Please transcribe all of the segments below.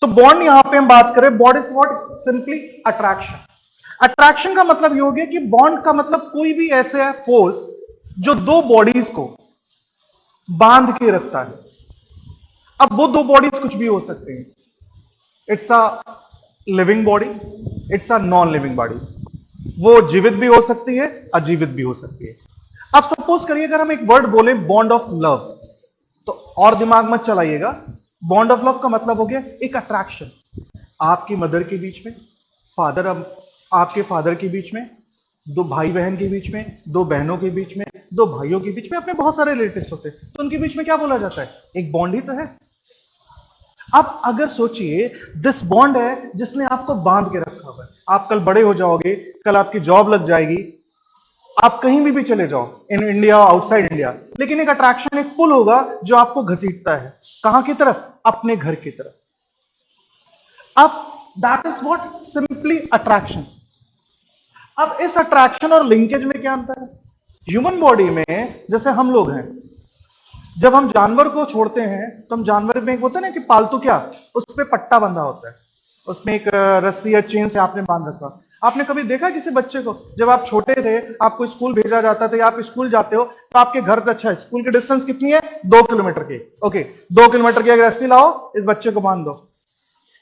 तो बॉन्ड यहां पे हम बात करें, bond is what? Simply attraction. Attraction का मतलब ये हो गया कि बॉन्ड का मतलब कोई भी ऐसे है फोर्स जो दो बॉडीज को बांध के रखता है। अब वो दो बॉडीज कुछ भी हो सकते हैं, it's a living body, it's a non living body. वो जीवित भी हो सकती है, अजीवित भी हो सकती है। अब सपोज करिए अगर हम एक वर्ड बोले बॉन्ड ऑफ लव, तो और दिमाग मत चलाइएगा। बॉन्ड ऑफ लव का मतलब हो गया एक अट्रैक्शन। आपकी मदर के बीच में, फादर, आपके फादर के बीच में, दो भाई बहन के बीच में, दो बहनों के बीच में, दो भाइयों के बीच में, अपने बहुत सारे रिलेटिव्स होते हैं, तो उनके बीच में क्या बोला जाता है? एक बॉन्ड ही तो है। अब अगर सोचिए दिस बॉन्ड है जिसने आपको बांध के रखा हुआ है। आप कल बड़े हो जाओगे, कल आपकी जॉब लग जाएगी, आप कहीं भी चले जाओ, इन इंडिया आउटसाइड इंडिया, लेकिन एक अट्रैक्शन, एक पुल होगा जो आपको घसीटता है कहां की तरफ? अपने घर की तरफ। अब that is what? Simply attraction. अब इस अट्रैक्शन और लिंकेज में क्या अंतर है? ह्यूमन बॉडी में जैसे हम लोग हैं, जब हम जानवर को छोड़ते हैं तो हम जानवर में एक होता है ना कि पालतू, क्या उस पे पट्टा बंधा होता है, उसमें एक रस्सी या चेन से आपने बांध रखा। आपने कभी देखा किसी बच्चे को, जब आप छोटे थे आपको स्कूल भेजा जाता था या आप स्कूल जाते हो तो आपके घर से, अच्छा स्कूल की डिस्टेंस कितनी है? 2 किलोमीटर की। ओके, 2 किलोमीटर की एक रस्सी लाओ, इस बच्चे को बांध दो,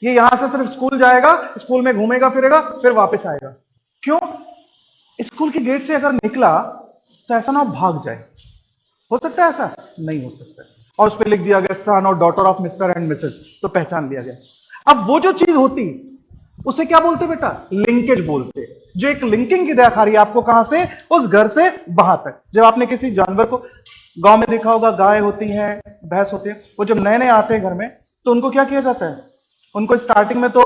ये यहां से सिर्फ स्कूल जाएगा, स्कूल में घूमेगा फिरेगा, फिर वापस आएगा। क्यों? स्कूल की गेट से अगर निकला तो ऐसा ना भाग जाए। हो सकता है ऐसा? नहीं हो सकता। और उस पर लिख दिया गया सन और daughter of mister and Mrs, तो पहचान लिया गया। अब वो जो चीज होती उसे क्या बोलते बेटा? लिंकेज बोलते। जो एक लिंकिंग की दिखा रही है आपको, कहां से? उस घर से वहां तक। जब आपने किसी जानवर को गांव में देखा होगा, गाय होती है, भैंस होती है, वो जब नए नए आते हैं घर में तो उनको क्या किया जाता है? उनको स्टार्टिंग में तो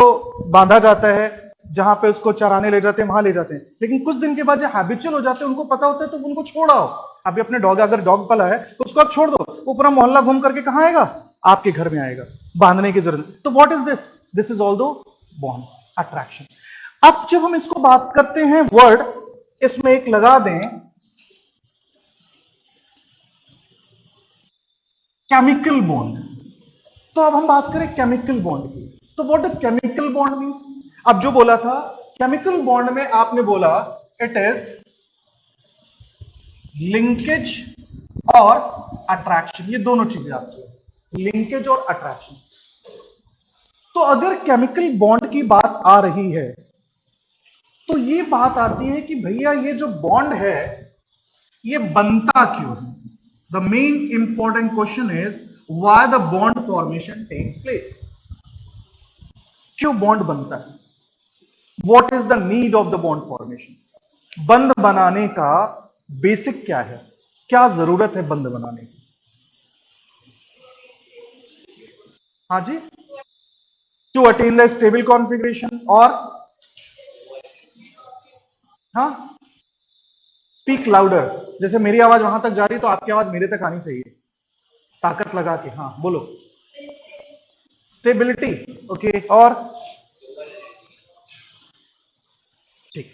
बांधा जाता है, जहां पे उसको चराने ले जाते हैं वहां ले जाते हैं, लेकिन कुछ दिन के बाद जो हैबिचुअल हो जाते हैं, उनको पता होता है तो उनको छोड़ाओ। अभी अपने डॉग, अगर डॉग पला है तो उसको आप छोड़ दो, वो पूरा मोहल्ला घूम करके कहां आएगा? आपके घर में आएगा। बांधने की जरूरत। तो what is this? This is all दो बॉन्ड, अट्रैक्शन। अब जब हम इसको बात करते हैं वर्ड, इसमें एक लगा दें केमिकल बॉन्ड। तो अब हम बात करें केमिकल बॉन्ड की, तो what does chemical bond means? अब जो बोला था केमिकल बॉन्ड में, आपने बोला इट इज लिंकेज और अट्रैक्शन। ये दोनों चीजें आती है, लिंकेज और अट्रैक्शन। तो अगर केमिकल बॉन्ड की बात आ रही है तो ये बात आती है कि भैया ये जो बॉन्ड है ये बनता क्यों है? The main important question is why the bond formation takes place. क्यों बॉन्ड बनता है? What is the need of the bond formation? बंध बनाने का बेसिक क्या है? क्या जरूरत है बंध बनाने की? हाँ जी, to attain the stable configuration. और हाँ, स्पीक लाउडर। जैसे मेरी आवाज वहां तक जा रही तो आपकी आवाज मेरे तक आनी चाहिए, ताकत लगा के। हाँ बोलो। Stability, okay. और ठीक।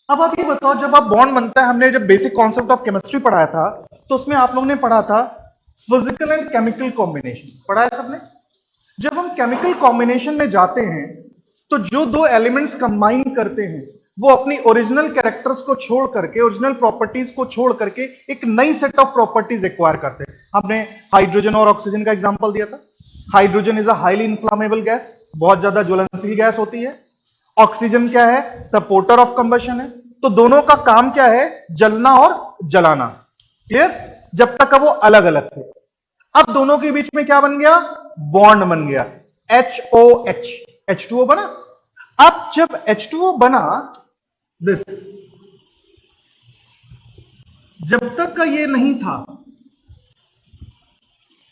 अब आप ये बताओ, जब आप बॉन्ड बनता है, हमने जब बेसिक कॉन्सेप्ट ऑफ केमिस्ट्री पढ़ाया था तो उसमें आप लोगों ने पढ़ा था फिजिकल एंड केमिकल कॉम्बिनेशन, पढ़ा है सबने? जब हम केमिकल कॉम्बिनेशन में जाते हैं तो जो दो एलिमेंट्स कंबाइन करते हैं वो अपनी ओरिजिनल कैरेक्टर्स को छोड़ करके, ओरिजिनल प्रॉपर्टीज को छोड़ करके एक नई सेट ऑफ प्रॉपर्टीज एक्वायर करते हैं। हमने हाइड्रोजन और ऑक्सीजन का एग्जांपल दिया था। Hydrogen is a highly inflammable gas, बहुत ज्यादा ज्वलनशील गैस होती है। ऑक्सीजन क्या है? सपोर्टर ऑफ कंबशन है। तो दोनों का काम क्या है? जलना और जलाना। क्लियर? जब तक वो अलग अलग थे। अब दोनों के बीच में क्या बन गया? बॉन्ड बन गया, HOH, H2O बना। अब जब H2O बना, दिस, जब तक का ये नहीं था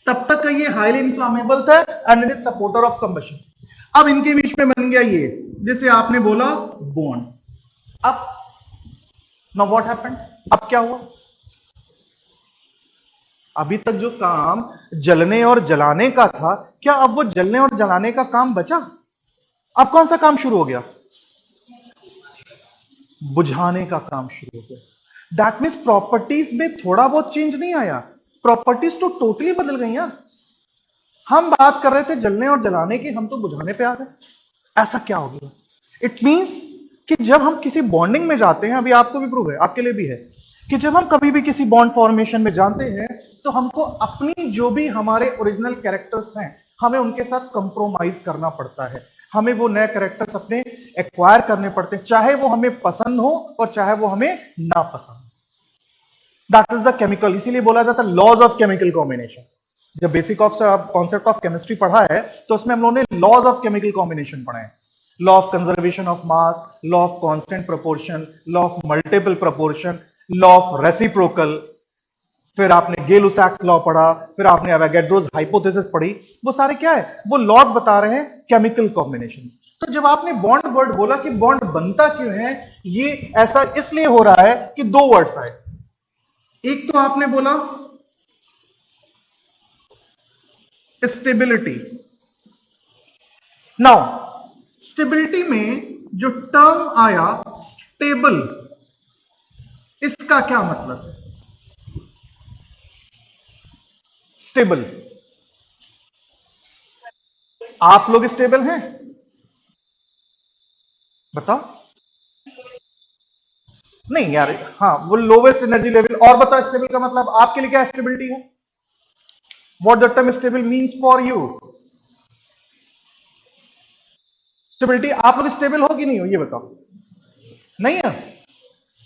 तब तक का ये हाईली इन्फ्लामेबल था and it is supporter of combustion. अब इनके बीच में बन गया ये, जिसे आपने बोला बॉन्ड। अब नाउ व्हाट हैपेंड? अब क्या हुआ? अभी तक जो काम जलने और जलाने का था, क्या अब वो जलने और जलाने का काम बचा? अब कौन सा काम शुरू हो गया? बुझाने का काम शुरू हो गया। दैट मीन्स प्रॉपर्टीज में थोड़ा बहुत चेंज नहीं आया, प्रॉपर्टीज तो टोटली बदल गई यार। हम बात कर रहे थे जलने और जलाने की, हम तो बुझाने पे आ गए। ऐसा क्या हो गया? इट मींस कि जब हम किसी बॉन्डिंग में जाते हैं, अभी आपको भी प्रूव है, आपके लिए भी है, कि जब हम कभी भी किसी बॉन्ड फॉर्मेशन में जानते हैं तो हमको अपनी जो भी हमारे ओरिजिनल कैरेक्टर्स हैं, हमें उनके साथ कंप्रोमाइज करना पड़ता है। हमें वो नए कैरेक्टर्स अपने एक्वायर करने पड़ते हैं, चाहे वो हमें पसंद हो और चाहे वो हमें ना पसंद हो। दैट इज द केमिकल, इसीलिए बोला जाता है लॉज ऑफ केमिकल कॉम्बिनेशन। जब basic of concept of chemistry पढ़ा है तो उसमें हम लोगों ने लॉज ऑफ केमिकल कॉम्बिनेशन पढ़े हैं। Law of conservation of mass, law of constant proportion, law of multiple proportion, law of reciprocal, फिर आपने गेलुसैक्स लॉ पढ़ा, फिर आपने एवोगैड्रोस हाइपोथेसिस पढ़ी। वो सारे क्या है? वो लॉज बता रहे हैं केमिकल कॉम्बिनेशन। तो जब आपने बॉन्ड वर्ड बोला कि बॉन्ड बनता क्यों है, ये ऐसा इसलिए हो रहा है कि दो वर्ड्स आए। एक तो आपने बोला स्टेबिलिटी। नाउ स्टेबिलिटी में जो टर्म आया स्टेबल, इसका क्या मतलब है? स्टेबल, आप लोग स्टेबल हैं? बताओ। नहीं यार, हाँ वो लोवेस्ट एनर्जी लेवल। और बताओ स्टेबल का मतलब आपके लिए क्या स्टेबिलिटी है? What the term stable means for you? Stability, आप लोग स्टेबल हो कि नहीं हो ये बताओ। नहीं है?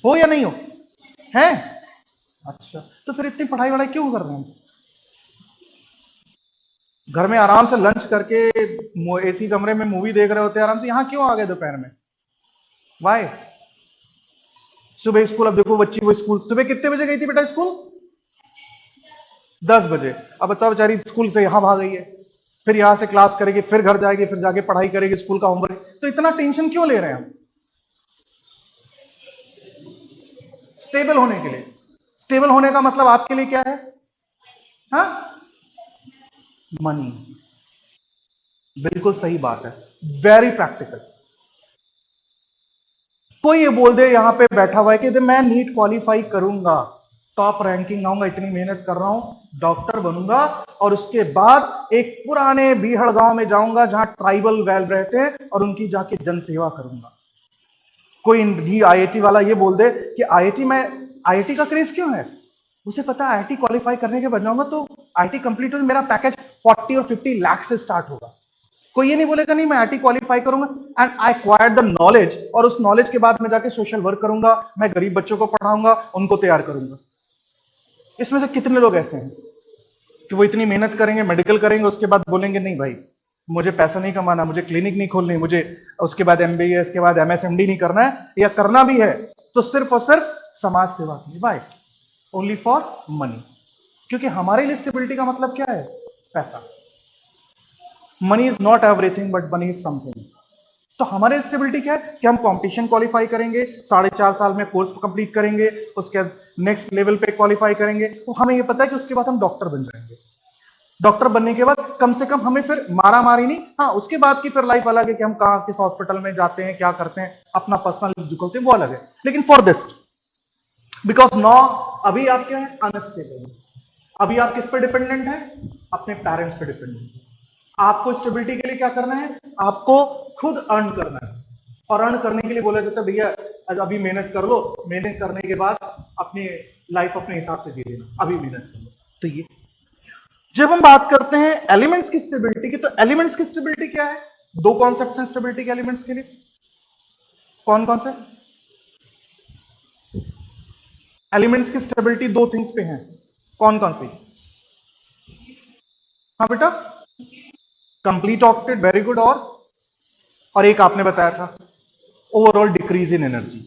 हो या नहीं हो? हैं? अच्छा, तो फिर इतनी पढ़ाई वढ़ाई क्यों कर रहे हैं? घर में आराम से लंच करके एसी कमरे में मूवी देख रहे होते हैं आराम से, यहां क्यों आ गए दोपहर में? वाई? सुबह स्कूल, अब देखो बच्ची, वो स्कूल सुबह कितने बजे गई थी बेटा स्कूल? 10 बजे। अब बताओ बेचारी स्कूल से यहां भाग गई है, फिर यहां से क्लास करेगी, फिर घर जाएगी, फिर जाके पढ़ाई करेगी, स्कूल का होमवर्क। तो इतना टेंशन क्यों ले रहे हैं हम? स्टेबल होने के लिए। स्टेबल होने का मतलब आपके लिए क्या है? हाँ, मनी। बिल्कुल सही बात है, वेरी प्रैक्टिकल। कोई ये बोल दे यहां पे बैठा हुआ है कि मैं नीट क्वालिफाई करूंगा, टॉप रैंकिंग आऊंगा, इतनी मेहनत कर रहा हूं, डॉक्टर बनूंगा, और उसके बाद एक पुराने बीहड़ गांव में जाऊंगा जहां ट्राइबल वेल रहते हैं और उनकी जाके जनसेवा करूंगा। कोई आईआईटी वाला ये बोल दे कि आईआईटी में, आईआईटी का क्रेज क्यों है? उसे पता है आईआईटी क्वालिफाई करने के बाद जाऊंगा तो आईआईटी कंप्लीट हो मेरा पैकेज 40 और 50 लाख से स्टार्ट होगा। कोई ये नहीं बोलेगा नहीं मैं आईआईटी क्वालिफाई करूंगा and I acquire the knowledge, और उस नॉलेज के बाद मैं जाके सोशल वर्क करूंगा, मैं गरीब बच्चों को पढ़ाऊंगा, उनको तैयार करूंगा। इसमें से कितने लोग ऐसे हैं कि वो इतनी मेहनत करेंगे, मेडिकल करेंगे, उसके बाद बोलेंगे नहीं भाई मुझे पैसा नहीं कमाना, मुझे क्लिनिक नहीं खोलनी, मुझे उसके बाद एमबीबीएस के बाद एमएसएमडी नहीं करना है, या करना भी है तो सिर्फ और सिर्फ समाज सेवा के लिए। By only for money. क्योंकि हमारे लिए स्टेबिलिटी का मतलब क्या है? पैसा। Money is not everything but money is something. तो हमारे स्टेबिलिटी क्या है कि हम कंपटीशन क्वालिफाई करेंगे, 4.5 साल में कोर्स कंप्लीट करेंगे, उसके नेक्स्ट लेवल पे क्वालिफाई करेंगे, तो हमें ये पता है कि उसके बाद हम डॉक्टर बन जाएंगे। डॉक्टर बनने के बाद कम से कम हमें फिर मारा मारी नहीं, हाँ उसके बाद की फिर लाइफ अलग है कि हम कहाँ किस हॉस्पिटल में जाते हैं, क्या करते हैं, अपना पर्सनल जो करते हैं वो अलग है। लेकिन फॉर दिस, बिकॉज नॉ अभी आप क्या है? अनस्टेबल। अभी आप किस पे डिपेंडेंट है? अपने पेरेंट्स पे डिपेंडेंट है। आपको स्टेबिलिटी के लिए क्या करना है? आपको खुद अर्न करना है, और अर्न करने के लिए बोला जाता है भैया अभी मेहनत कर लो, मेहनत करने के बाद अपनी लाइफ अपने हिसाब से जी लेना, अभी मेहनत कर लो। तो ये जब हम बात करते हैं एलिमेंट्स की स्टेबिलिटी की, तो एलिमेंट्स की स्टेबिलिटी क्या है? दो कॉन्सेप्ट्स हैं स्टेबिलिटी के एलिमेंट्स के लिए। कौन कौन से एलिमेंट्स की स्टेबिलिटी दो थिंग्स पे हैं? कौन कौन सी? हाँ बेटा, कंप्लीट ऑक्टेट, वेरी गुड। और एक आपने बताया था ओवरऑल डिक्रीज इन एनर्जी।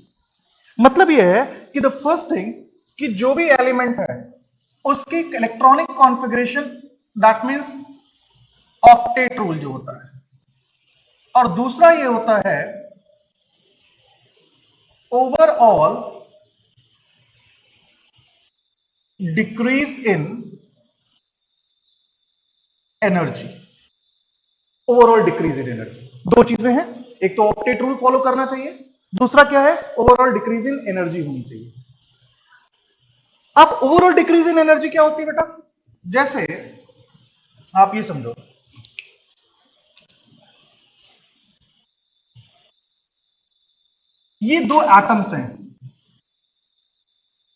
मतलब यह है कि द फर्स्ट थिंग कि जो भी एलिमेंट है उसकी electronic configuration, that means octet rule जो होता है, और दूसरा ये होता है overall decrease in energy. Overall decrease in energy, दो चीजें हैं, एक तो ऑक्टेट रूल फॉलो करना चाहिए, दूसरा क्या है? ओवरऑल डिक्रीज इन एनर्जी होनी चाहिए। अब ओवरऑल डिक्रीज इन एनर्जी क्या होती है बेटा? जैसे आप ये समझो, ये दो एटम्स हैं,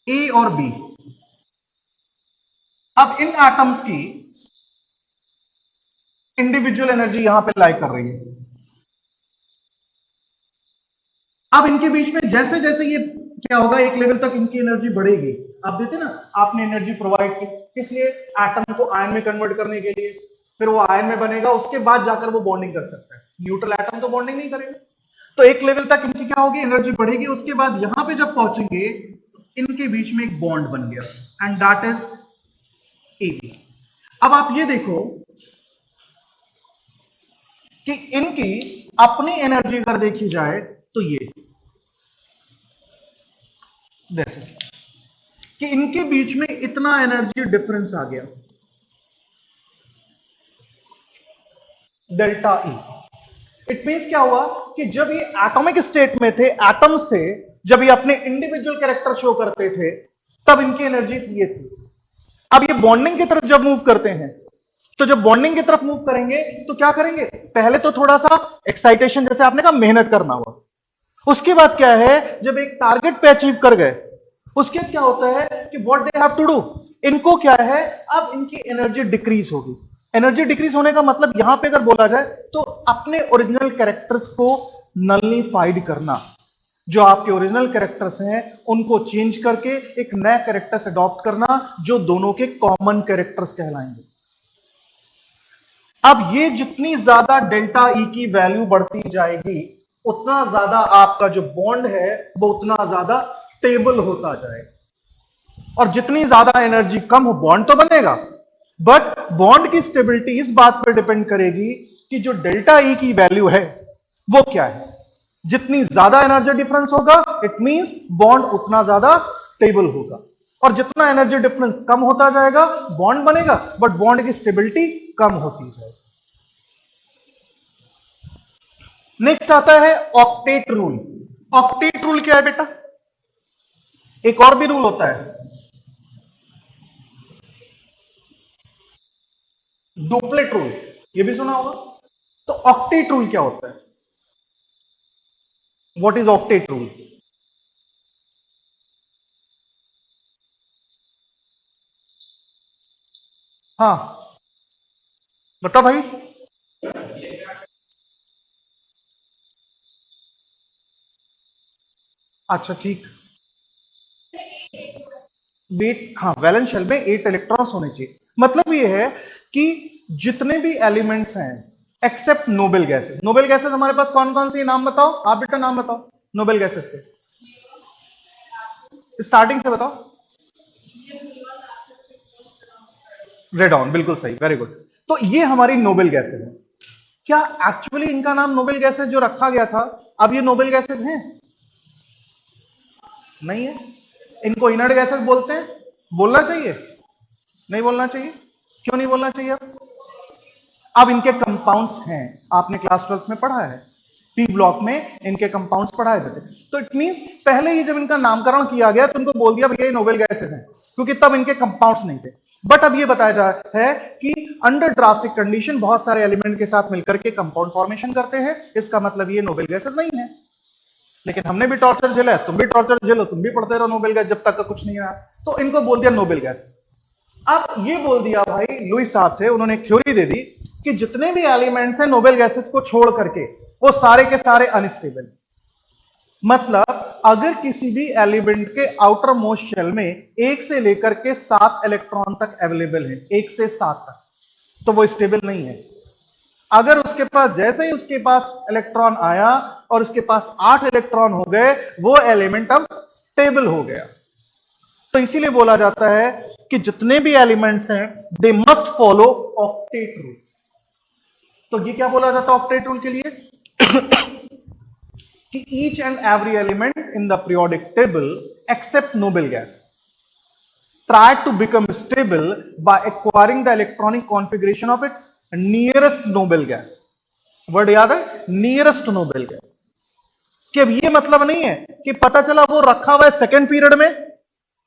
ए और बी। अब इन एटम्स की इंडिविजुअल एनर्जी यहां पे लाई कर रही है। अब इनके बीच में जैसे जैसे ये क्या होगा, एक लेवल तक इनकी एनर्जी बढ़ेगी। आप देते ना, आपने एनर्जी प्रोवाइड की, इसलिए एटम को आयन में कन्वर्ट करने के लिए, फिर वो आयन में बनेगा, उसके बाद जाकर वो बॉन्डिंग कर सकता है। न्यूट्रल एटम तो बॉन्डिंग नहीं करेगा। तो एक लेवल तक इनकी क्या होगी, एनर्जी बढ़ेगी, उसके बाद यहां पे जब पहुंचेंगे तो इनके बीच में एक बॉन्ड बन गया एंड दैट इज एबी। अब आप ये देखो कि इनकी अपनी एनर्जी अगर देखी जाए तो ये दिस कि इनके बीच में इतना एनर्जी डिफरेंस आ गया, डेल्टा ई। इट मींस क्या हुआ कि जब ये एटॉमिक स्टेट में थे, एटम्स थे, जब ये अपने इंडिविजुअल कैरेक्टर शो करते थे, तब इनकी एनर्जी ये थी। अब ये बॉन्डिंग की तरफ जब मूव करते हैं, तो जब बॉन्डिंग की तरफ मूव करेंगे तो क्या करेंगे, पहले तो थोड़ा सा एक्साइटेशन, जैसे आपने कहा मेहनत करना हुआ, उसके बाद क्या है, जब एक टारगेट पे अचीव कर गए, उसके बाद क्या होता है कि what they have to do, इनको क्या है, अब इनकी एनर्जी डिक्रीज होगी। एनर्जी डिक्रीज होने का मतलब यहां पे अगर बोला जाए तो अपने ओरिजिनल कैरेक्टर्स को नलिफाइड करना। जो आपके ओरिजिनल कैरेक्टर्स हैं उनको चेंज करके एक नया कैरेक्टर्स अडॉप्ट करना, जो दोनों के कॉमन कैरेक्टर्स कहलाएंगे। अब ये जितनी ज्यादा डेल्टा ई की वैल्यू बढ़ती जाएगी, उतना ज्यादा आपका जो बॉन्ड है वो उतना ज्यादा स्टेबल होता जाएगा। और जितनी ज्यादा एनर्जी कम हो, बॉन्ड तो बनेगा, बट बॉन्ड की स्टेबिलिटी इस बात पर डिपेंड करेगी कि जो डेल्टा ई की वैल्यू है वो क्या है। जितनी ज्यादा एनर्जी डिफरेंस होगा, इट मींस बॉन्ड उतना ज्यादा स्टेबल होगा। और जितना एनर्जी डिफरेंस कम होता जाएगा, बॉन्ड बनेगा, बट बॉन्ड की स्टेबिलिटी कम होती जाएगी। नेक्स्ट आता है ऑक्टेट रूल। ऑक्टेट रूल क्या है बेटा? एक और भी रूल होता है, डुप्लेट रूल, ये भी सुना होगा। तो ऑक्टेट रूल क्या होता है? What is octet rule? हाँ बताओ भाई। अच्छा ठीक, वेट, हाँ वैलेंस शेल में 8 इलेक्ट्रॉन्स होने चाहिए। मतलब ये है कि जितने भी एलिमेंट्स हैं except noble gases. Noble gases हमारे पास कौन कौन सी, नाम बताओ आप बेटा, नाम बताओ नोबल गैसेस के, स्टार्टिंग से बताओ। रेडॉन, बिल्कुल सही, वेरी गुड। तो ये हमारी नोबल गैसेस है। क्या एक्चुअली इनका नाम नोबल गैसेस जो रखा गया था, अब ये नोबल गैसेस हैं? नहीं है। इनको इनर्ट गैसेस बोलते हैं। बोलना चाहिए? नहीं बोलना चाहिए। क्यों नहीं बोलना चाहिए? अब इनके कंपाउंड्स हैं, आपने क्लास 12 में पढ़ा है, पी ब्लॉक में इनके कंपाउंड्स पढ़ाए थे। तो इट मींस पहले ही जब इनका नामकरण किया गया तो उनको बोल दिया भैया ये नोबेल गैसेस हैं, क्योंकि तब इनके कंपाउंड्स नहीं थे। बट अब ये बताया जा रहा है कि अंडर ड्रास्टिक कंडीशन बहुत सारे एलिमेंट के साथ मिलकर के कंपाउंड फॉर्मेशन करते हैं, इसका मतलब ये नोबेल गैसेस नहीं है। लेकिन हमने भी टॉर्चर झेला है, तुम भी टॉर्चर झेलो, तुम भी पढ़ते रहो नोबेल गैस जब तक का कुछ नहीं आया। तो इनको बोल दिया नोबेल गैस। अब ये बोल दिया भाई, लुईस साहब थे, उन्होंने एक थ्योरी दे दी कि जितने भी एलिमेंट्स हैं नोबेल गैसेस को छोड़ करके वो सारे के सारे अनस्टेबल। मतलब अगर किसी भी एलिमेंट के आउटर मोस्ट शेल में 1 से लेकर के 7 इलेक्ट्रॉन तक अवेलेबल है, 1 से 7 तक, तो वो स्टेबल नहीं है। अगर उसके पास, जैसे ही उसके पास इलेक्ट्रॉन आया और उसके पास 8 इलेक्ट्रॉन हो गए, वो एलिमेंट अब स्टेबल हो गया। तो इसीलिए बोला जाता है कि जितने भी एलिमेंट्स हैं they must follow octet rule. तो ये क्या बोला जाता है ऑक्टेट रूल के लिए? कि each and every element in the periodic table except noble gas try to become stable by acquiring the electronic configuration of its nearest noble gas। Word याद है, नियरेस्ट नोबेल गैस। कि अब ये मतलब नहीं है कि पता चला वो रखा हुआ है सेकेंड पीरियड में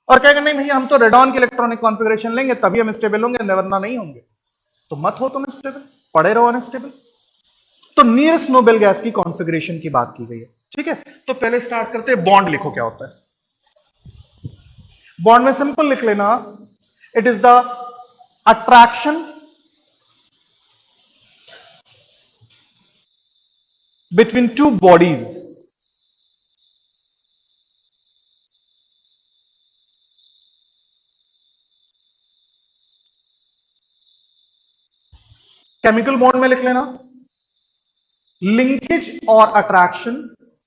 और कहेगा नहीं भैया हम तो रेडॉन की इलेक्ट्रॉनिक कॉन्फ़िगरेशन लेंगे तभी हम स्टेबल होंगे, वरना नहीं होंगे। तो मत हो तुम स्टेबल, पड़े रहो अनस्टेबल। तो नियरेस्ट नोबल गैस की कॉन्फ़िगरेशन की बात की गई है, ठीक है। तो पहले स्टार्ट करते हैं, बॉन्ड लिखो क्या होता है। बॉन्ड में सिंपल लिख लेना, it is the attraction between two bodies chemical bond में लिख लेना लिंकेज और अट्रैक्शन,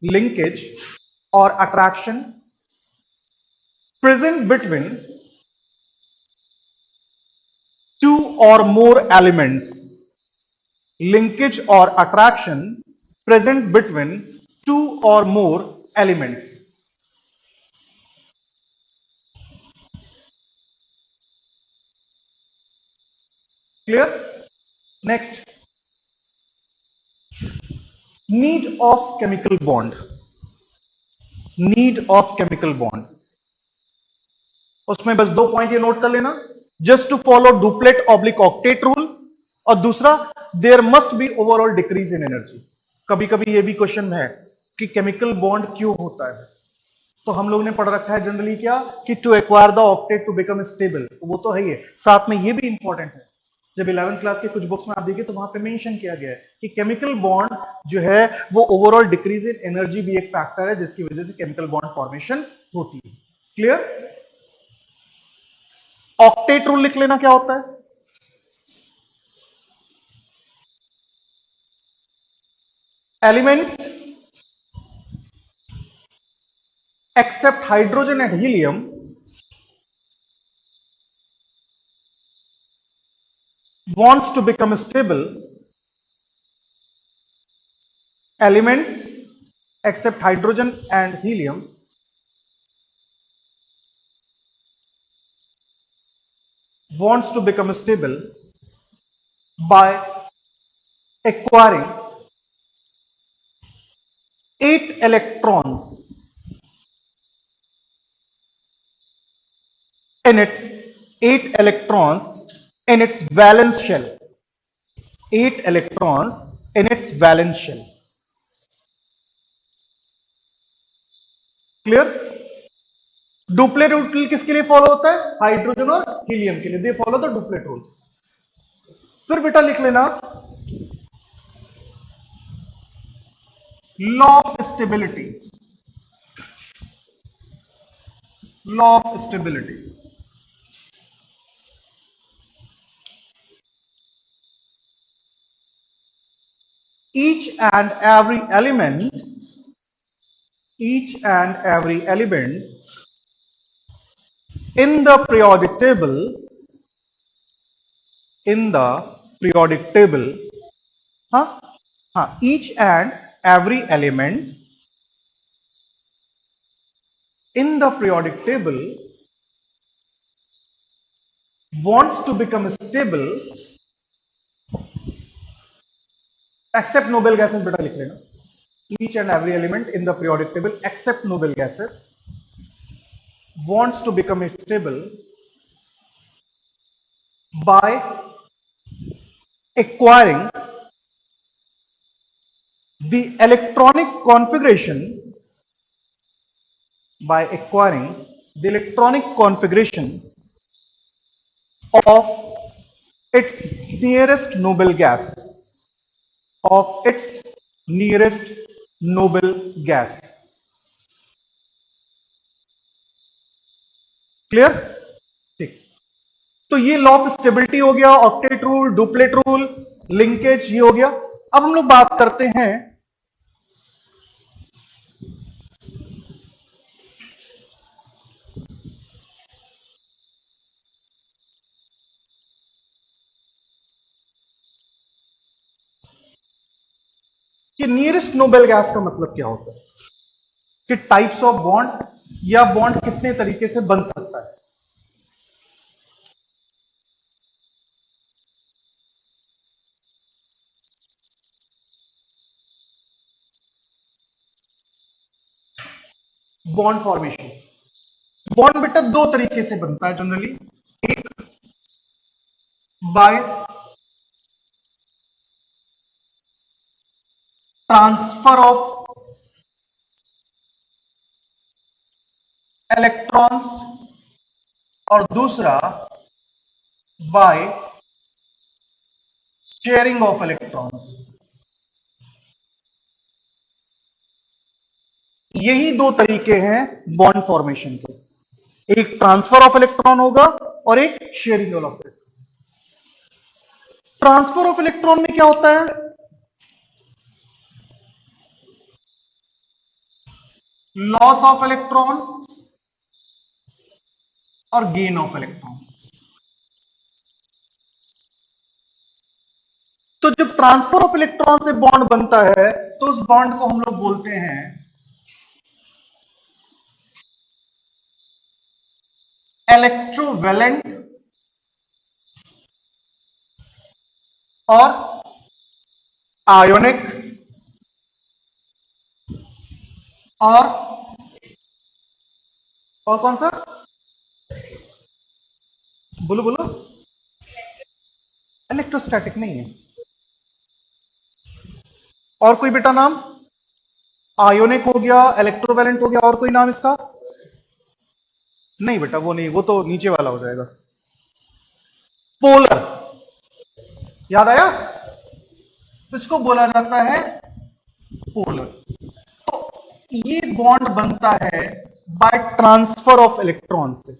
लिंकेज और attraction present between two or more elements, linkage or attraction present between two or more elements. Clear? Next, need of chemical bond. Need of chemical bond. उसमें बस दो point ये note कर लेना, just to follow duplet oblique octet rule, और दूसरा there must be overall decrease in energy. कभी कभी ये भी क्वेश्चन है कि केमिकल बॉन्ड क्यों होता है, तो हम लोग ने पढ़ रखा है जनरली क्या कि to acquire the octet to become stable, तो वो तो है ही है, साथ में ये भी इंपॉर्टेंट है। जब 11th क्लास के कुछ बुक्स में आप देखिए तो वहां पे मेंशन किया गया है कि केमिकल बॉन्ड जो है वो ओवरऑल डिक्रीज इन एनर्जी भी एक फैक्टर है जिसकी वजह से केमिकल बॉन्ड फॉर्मेशन होती है। क्लियर? ऑक्टेट रूल लिख लेना क्या होता है। Elements except hydrogen and helium wants to become stable, elements except hydrogen and helium wants to become stable by acquiring 8 electrons in its 8 electrons in its valence shell, 8 electrons in its valence shell. Clear? Duplet rule किसके लिए follow होता है? Hydrogen और helium के लिए, they follow the duplet rule. फिर बेटा लिख लेना law of stability, law of stability. each and every element, each and every element in the periodic table, in the periodic table, each and every element in the periodic table wants to become stable except noble gases, बेटा लिख लेना, each and every element in the periodic table except noble gases wants to become stable by acquiring the electronic configuration, by acquiring the electronic configuration of its nearest noble gas, of its nearest noble gas. Clear? ठीक, तो ये law of stability हो गया, octet rule, duplet rule, linkage, ये हो गया। अब हम लोग बात करते हैं कि नियरेस्ट नोबेल गैस का मतलब क्या होता है, कि टाइप्स ऑफ बॉन्ड या बॉन्ड कितने तरीके से बन सकता है। बॉन्ड फॉर्मेशन, बॉन्ड बेटा दो तरीके से बनता है जनरली, एक बाय ट्रांसफर ऑफ इलेक्ट्रॉन्स और दूसरा बाय शेयरिंग ऑफ इलेक्ट्रॉन्स। यही दो तरीके हैं बॉन्ड फॉर्मेशन के, एक ट्रांसफर ऑफ इलेक्ट्रॉन होगा और एक sharing of electron. Transfer of electron में क्या होता है? लॉस ऑफ इलेक्ट्रॉन और गेन ऑफ इलेक्ट्रॉन। तो जब ट्रांसफर ऑफ इलेक्ट्रॉन से बॉन्ड बनता है तो उस बॉन्ड को हम लोग बोलते हैं इलेक्ट्रोवैलेंट और आयोनिक और कौन सा? बोलो बोलो। इलेक्ट्रोस्टैटिक नहीं है। और कोई बेटा नाम? आयोनिक हो गया, इलेक्ट्रोवैलेंट हो गया, और कोई नाम इसका? नहीं बेटा वो नहीं, वो तो नीचे वाला हो जाएगा। पोलर, याद आया? इसको बोला जाता है पोलर। तो ये बॉन्ड बनता है बाय ट्रांसफर ऑफ इलेक्ट्रॉन से।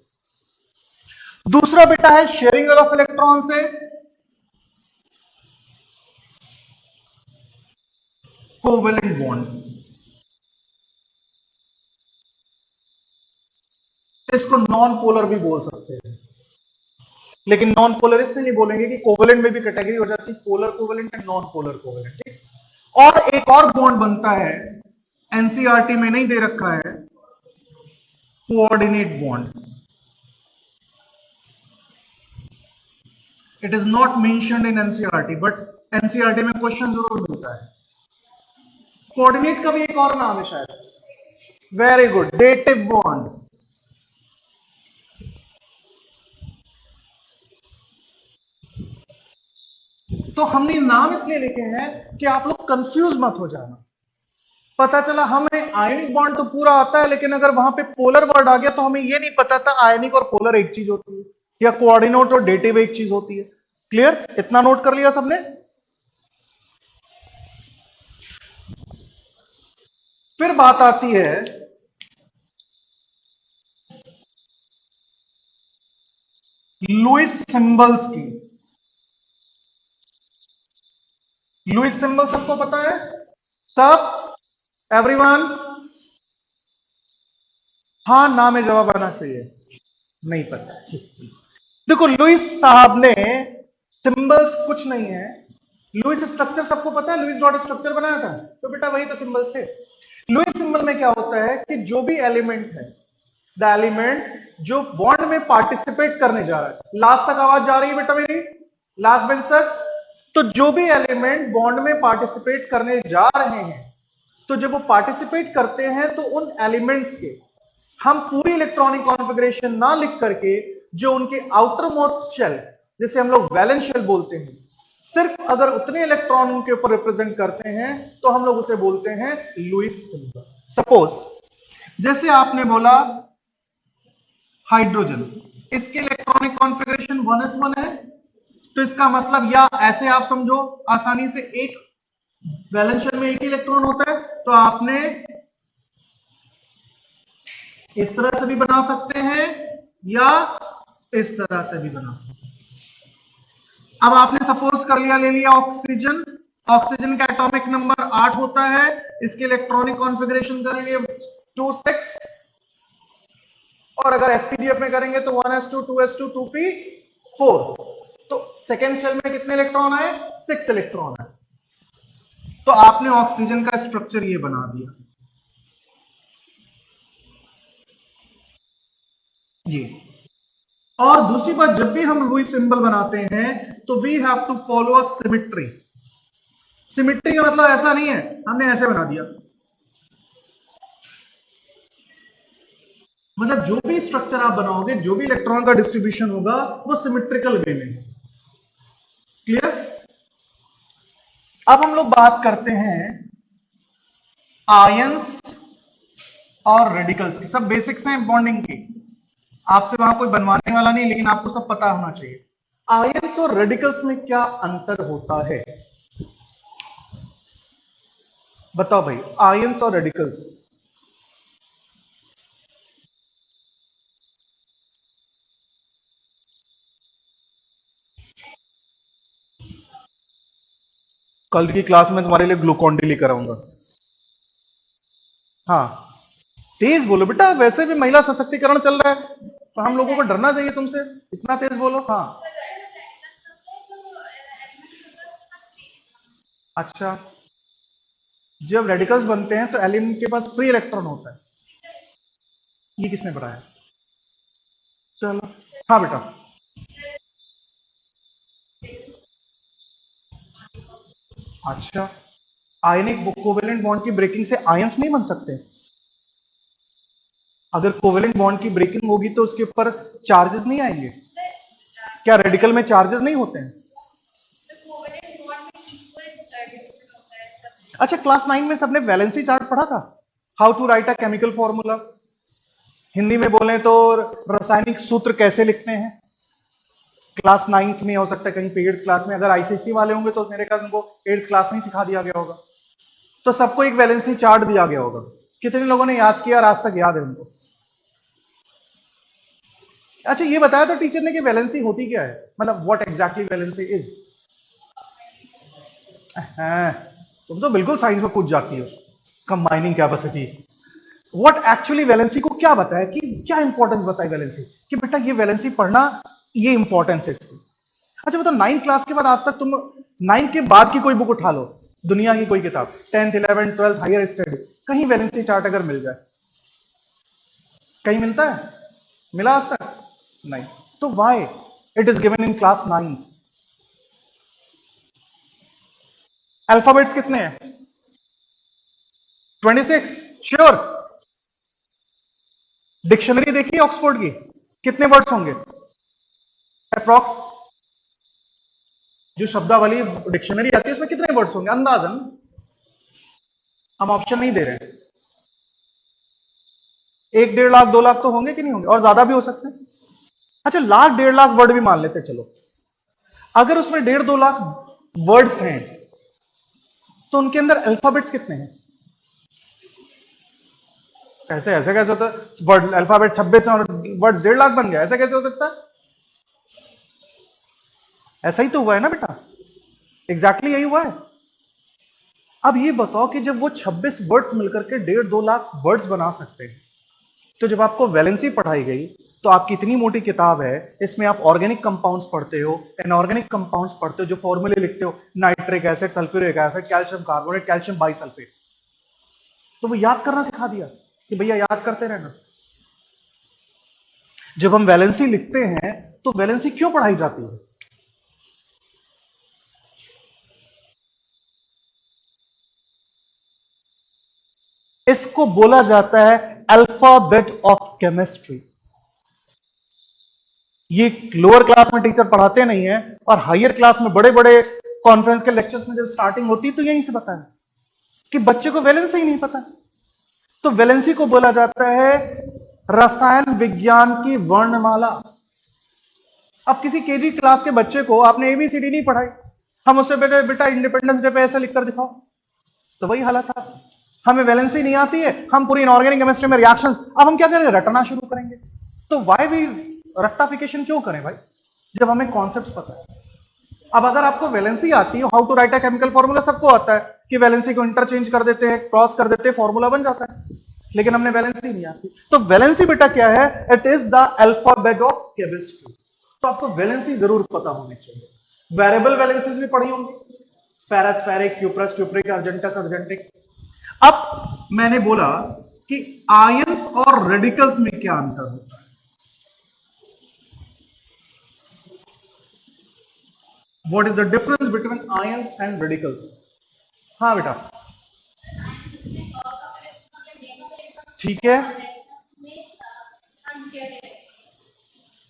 दूसरा बेटा है शेयरिंग ऑफ इलेक्ट्रॉन से। कोवेलेंट बॉन्ड, इसको नॉन पोलर भी बोल सकते हैं, लेकिन नॉन पोलर इससे नहीं बोलेंगे कि कोवेलेंट में भी कैटेगरी हो जाती है, polar covalent and non polar covalent. ठीक। और एक और बॉन्ड बनता है, एनसीईआरटी में नहीं दे रखा है, coordinate bond. It is not mentioned in NCERT, but NCERT में क्वेश्चन जरूर मिलता है। कोऑर्डिनेट का भी एक और नाम है शायद। Very good, dative bond. तो हमने नाम इसलिए लिखे हैं कि आप लोग कंफ्यूज मत हो जाना। पता चला हमें आयनिक बॉन्ड तो पूरा आता है, लेकिन अगर वहां पे पोलर वर्ड आ गया तो हमें यह नहीं पता था आयनिक और पोलर एक चीज होती है या कोऑर्डिनेट और डेटिव एक चीज होती है। क्लियर? इतना नोट कर लिया सबने? फिर बात आती है लुईस सिंबल्स की। लुईस सिंबल सबको पता है? सब? एवरीवन? हाँ ना में जवाब आना चाहिए। नहीं पता। देखो लुईस साहब ने सिंबल्स कुछ नहीं है। लुईस स्ट्रक्चर सबको पता है, लुईस डॉट स्ट्रक्चर बनाया था, तो बेटा वही तो सिंबल्स थे। लुईस सिंबल में क्या होता है कि जो भी एलिमेंट है, द एलिमेंट जो बॉन्ड में पार्टिसिपेट करने जा रहा है। लास्ट तक आवाज जा रही है बेटा मेरी? लास्ट बेंच तक? तो जो भी एलिमेंट बॉन्ड में पार्टिसिपेट करने जा रहे हैं, तो जब वो पार्टिसिपेट करते हैं तो उन एलिमेंट्स के हम पूरी इलेक्ट्रॉनिक कॉन्फ़िगरेशन ना लिख करके जो उनके आउटर मोस्ट शेल, जिसे हम लोग वैलेंस शेल बोलते हैं, सिर्फ अगर उतने इलेक्ट्रॉन उनके ऊपर रिप्रेजेंट करते हैं तो हम लोग उसे बोलते हैं लुईस सिंबल। सपोज जैसे आपने बोला हाइड्रोजन, इसके इलेक्ट्रॉनिक कॉन्फ़िगरेशन 1s1 है, तो इसका मतलब या ऐसे आप समझो आसानी से, एक वैलेंस शेल में एक ही इलेक्ट्रॉन होता है, तो आपने इस तरह से भी बना सकते हैं या इस तरह से भी बना सकते हैं। अब आपने सपोज कर लिया, ले लिया ऑक्सीजन। ऑक्सीजन का एटॉमिक नंबर 8 होता है, इसके इलेक्ट्रॉनिक कॉन्फ़िगरेशन करेंगे 2 6, और अगर एसपीडीएफ में करेंगे तो 1s2 2s2 2p4। तो सेकेंड शेल में कितने इलेक्ट्रॉन आए? 6 इलेक्ट्रॉन है। तो आपने ऑक्सीजन का स्ट्रक्चर ये बना दिया, ये। और दूसरी बात, जब भी हम लुईस सिंबल बनाते हैं तो we have to follow a symmetry. Symmetry का मतलब ऐसा नहीं है हमने ऐसे बना दिया, मतलब जो भी स्ट्रक्चर आप बनाओगे, जो भी इलेक्ट्रॉन का डिस्ट्रीब्यूशन होगा, वो सिमिट्रिकल वे में। क्लियर? अब हम लोग बात करते हैं आयंस और रेडिकल्स की सब बेसिक्स हैं बॉन्डिंग की, आपसे वहां कोई बनवाने वाला नहीं, लेकिन आपको सब पता होना चाहिए। आयंस और रेडिकल्स में क्या अंतर होता है, बताओ भाई, आयंस और रेडिकल्स। कल की क्लास में तुम्हारे लिए ग्लूकॉन डी लेकर आऊंगा। हाँ, तेज बोलो बेटा, वैसे भी महिला सशक्तिकरण चल रहा है, तो हम लोगों को डरना चाहिए तुमसे, इतना तेज बोलो। हाँ, अच्छा, जब रेडिकल्स बनते हैं तो एलिन के पास फ्री इलेक्ट्रॉन होता है, ये किसने बताया? चलो, हाँ बेटा। अच्छा, आयनिक कोवेलेंट बॉन्ड की ब्रेकिंग से आयंस नहीं बन सकते? अगर कोवेलेंट बॉन्ड की ब्रेकिंग होगी तो उसके ऊपर चार्जेस नहीं आएंगे? क्या रेडिकल में चार्जेस नहीं होते हैं? अच्छा, क्लास 9 में सबने वैलेंसी चार्ट पढ़ा था, how to write a chemical formula, Hindi में बोले तो रासायनिक सूत्र कैसे लिखते हैं। क्लास 9th में हो सकता है, कहीं पे 8th क्लास में, अगर आईसीएसई वाले होंगे तो मेरे ख्याल उनको 8th क्लास में ही सिखा दिया गया होगा। तो सबको एक वैलेंसी चार्ट दिया गया होगा, कितने लोगों ने याद किया और आज तक याद है उनको? अच्छा, ये बताया तो टीचर ने कि वैलेंसी होती क्या है, मतलब व्हाट एग्जैक्टली वैलेंसी इज। तुम तो बिल्कुल साइंस में कूद जाती हो, combining capacity, what actually valency को क्या बताया, कि क्या इंपॉर्टेंस बताई वैलेंसी, कि बेटा ये वैलेंसी पढ़ना, ये इंपॉर्टेंस है इसकी। अच्छा बताओ, 9th क्लास के बाद आज तक तुम 9th के बाद की कोई बुक उठा लो, दुनिया की कोई किताब, 10th 11th 12th higher study, कहीं वैलेंसी चार्ट अगर मिल जाए, कहीं मिलता है? मिला आज तक? नहीं। तो why it is given in class 9? Alphabets कितने हैं? 26 श्योर? डिक्शनरी देखिए ऑक्सफोर्ड की, कितने वर्ड्स होंगे अप्रॉक्स? जो शब्दावली डिक्शनरी आती है उसमें कितने वर्ड्स होंगे अंदाजन? हम ऑप्शन नहीं दे रहे हैं। 1 1.5 लाख 2 लाख तो होंगे कि नहीं होंगे, और ज्यादा भी हो सकते हैं। अच्छा, लाख 1.5 लाख वर्ड भी मान लेते, चलो, अगर उसमें 1.5 2 लाख वर्ड्स हैं तो उनके अंदर अल्फाबेट्स कितने हैं? ऐसे ऐसे कैसे होता है, वर्ड अल्फाबेट 26 और वर्ड्स 1.5 लाख बन गया, ऐसा कैसे हो सकता है? ऐसा ही तो हुआ है ना बेटा, एग्जैक्टली यही हुआ है। अब ये बताओ कि जब वो 26 वर्ड्स मिलकर के 1.5 2 लाख वर्ड्स बना सकते हैं, तो जब आपको वैलेंसी पढ़ाई गई तो आपकी इतनी मोटी किताब है, इसमें आप ऑर्गेनिक कंपाउंड्स पढ़ते हो, इनऑर्गेनिक कंपाउंड्स पढ़ते हो, जो फॉर्मूले लिखते हो, nitric acid, sulphuric acid, calcium carbonate, calcium bisulphate, तो वो याद करना सिखा दिया कि भैया याद करते रहना। जब हम वैलेंसी लिखते हैं तो वैलेंसी क्यों पढ़ाई जाती है? इसको बोला जाता है अल्फाबेट ऑफ केमिस्ट्री। ये लोअर क्लास में टीचर पढ़ाते नहीं है, और हायर क्लास में बड़े बड़े कॉन्फ्रेंस के लेक्चर्स में जब स्टार्टिंग होती है तो यहीं से बताया कि बच्चे को वैलेंसी ही नहीं पता। तो वैलेंसी को बोला जाता है रसायन विज्ञान की वर्णमाला। अब किसी केजी क्लास के बच्चे को आपने एबीसीडी नहीं पढ़ाई, हम उससे बेटा बेटा इंडिपेंडेंस डे पे ऐसा लिखकर दिखाओ, तो वही हालत है। हमें वैलेंसी नहीं आती है, हम पूरी इनऑर्गेनिक केमिस्ट्री में रिएक्शंस, अब हम क्या करेंगे, रटना शुरू करेंगे। तो वाई भी रट्टाफिकेशन क्यों करें भाई, जब हमें कॉन्सेप्ट पता है। अब अगर आपको वैलेंसी आती है, how to write a chemical formula सबको आता है, कि वैलेंसी को इंटरचेंज कर देते हैं, क्रॉस कर देते हैं, फॉर्मूला बन जाता है, लेकिन हमने वैलेंसी नहीं आती। तो वैलेंसी बेटा क्या है, it is the alphabet of chemistry. तो आपको वैलेंसी जरूर पता होनी चाहिए। वेरिएबल वैलेंसीज भी पढ़ी होंगी, फेरस फेरिक, क्यूप्रस क्यूप्रिक, अर्जेंटस अर्जेंटिक। अब मैंने बोला कि आयंस और रेडिकल्स में क्या अंतर होता है, what is the difference between ions and radicals. हाँ बेटा, ठीक है,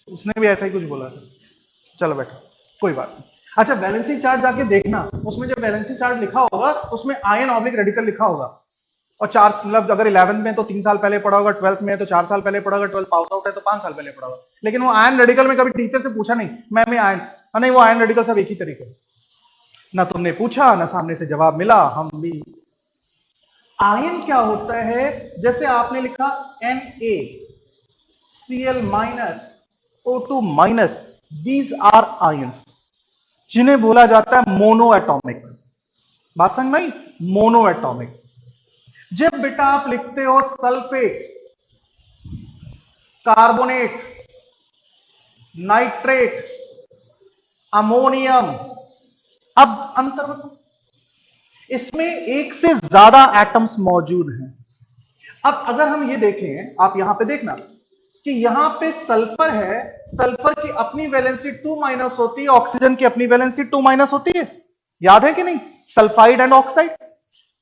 उसने भी ऐसा ही कुछ बोला था, चलो बेटा कोई बात नहीं। अच्छा, वैलेंसी चार्ट जाके देखना, उसमें जब वैलेंसी चार्ट लिखा होगा उसमें आयन ऑब्लिक रेडिकल लिखा होगा, और 4 मतलब अगर 11th में तो 3 साल पहले पढ़ा होगा, 12th में तो 4 साल पहले पढ़ा होगा, 12 पास आउट है तो 5 साल पहले पढ़ा होगा। लेकिन वो आयन रेडिकल में कभी टीचर से पूछा नहीं, मैम आयन, नहीं वो आयन रेडिकल सब एक ही तरीके, ना तुमने पूछा ना सामने से जवाब मिला, हम भी। आयन क्या होता है, जैसे आपने लिखा NaCl minus O2 minus, these are ions जिन्हें बोला जाता है मोनो एटॉमिक। बात समझ में आई? Mono atomic. जब बेटा आप लिखते हो सल्फेट, कार्बोनेट, नाइट्रेट, अमोनियम, अब अंतर बताओ, इसमें एक से ज्यादा एटम्स मौजूद हैं। अब अगर हम ये देखें, आप यहां पे देखना कि यहां पे सल्फर है, सल्फर की अपनी वैलेंसी 2 माइनस होती है, ऑक्सीजन की अपनी वैलेंसी 2 माइनस होती है, याद है कि नहीं? Sulphide and oxide.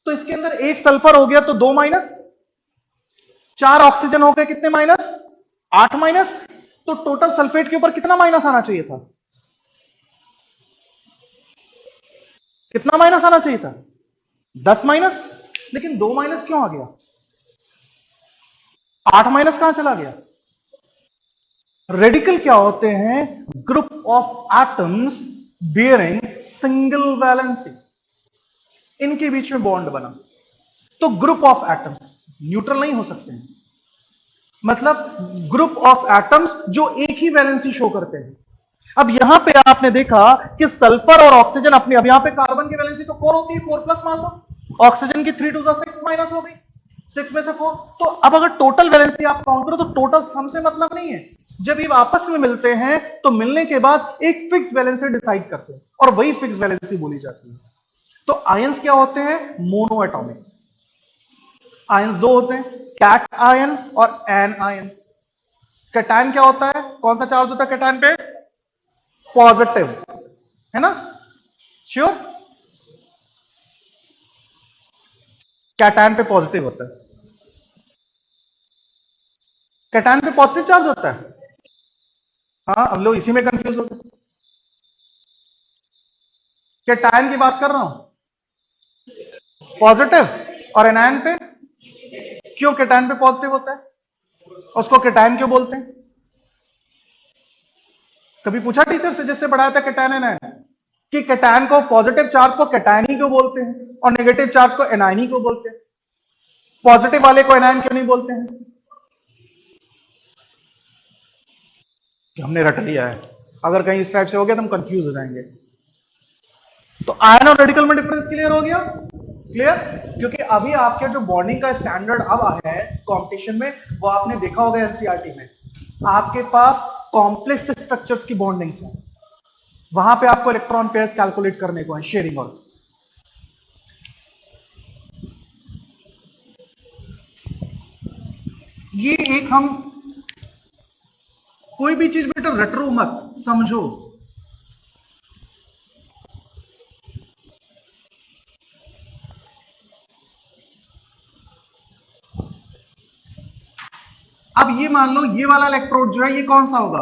तो इसके अंदर एक सल्फर हो गया तो 2 माइनस, 4 ऑक्सीजन हो गए कितने माइनस? 8 माइनस। तो टोटल सल्फेट के ऊपर कितना माइनस आना चाहिए था? कितना माइनस आना चाहिए था? 10 माइनस। लेकिन 2 माइनस क्यों आ गया? 8 माइनस कहां चला गया? रेडिकल क्या होते हैं? Group of atoms bearing single valency, इनके बीच में बॉन्ड बना। तो ग्रुप ऑफ एटम्स न्यूट्रल नहीं हो सकते हैं, मतलब ग्रुप ऑफ एटम्स जो एक ही वैलेंसी शो करते हैं। अब यहां पे आपने देखा कि सल्फर और ऑक्सीजन अपनी, अब यहां पे कार्बन की वैलेंसी तो 4 होती है, 4 प्लस मान लो, ऑक्सीजन की 3 2 6 माइनस हो गई, 6 में से 4। तो अब अगर टोटल वैलेंसी आप काउंट करो तो टोटल सम से मतलब नहीं है। जब ये आपस में मिलते हैं तो मिलने के बाद एक फिक्स वैलेंसी डिसाइड करते हैं और वही फिक्स वैलेंसी बोली जाती है। तो आयंस क्या होते हैं? Mono atomic. आयंस दो होते हैं, कैट आयन और एन आयन। कैटायन क्या होता है? कौन सा चार्ज होता है कैटायन पे? पॉजिटिव, है ना? श्योर? कैटायन पे पॉजिटिव होता है। कैटायन पे पॉजिटिव चार्ज होता है। हाँ, हम लोग इसी में कंफ्यूज होते हैं। कैटायन की बात कर रहा हूं, पॉजिटिव। और एनायन पे क्यों कैटायन पे पॉजिटिव होता है? उसको कैटायन क्यों बोलते हैं? कभी पूछा टीचर से जिससे पढ़ाया था कैटायन एनायन, कि कैटायन को, पॉजिटिव चार्ज को कैटायन ही क्यों बोलते हैं और नेगेटिव चार्ज को एनायन ही क्यों बोलते हैं? पॉजिटिव वाले को एनायन क्यों नहीं बोलते हैं? कि हमने रट लिया है, अगर कहीं इस टाइप से हो गया तो हम कंफ्यूज हो जाएंगे। तो आयन और रेडिकल में डिफरेंस क्लियर हो गया? क्लियर? क्योंकि अभी आपके जो बॉन्डिंग का स्टैंडर्ड अब आया है कंपटीशन में, वो आपने देखा होगा एनसीईआरटी में, आपके पास कॉम्प्लेक्स स्ट्रक्चर्स की बॉन्डिंग्स हैं, वहां पे आपको इलेक्ट्रॉन पेयर्स कैलकुलेट करने को है, शेयरिंग। और ये एक, हम कोई भी चीज बेटा रटो मत, समझो। अब ये मान लो ये वाला इलेक्ट्रोड जो है ये कौन सा होगा?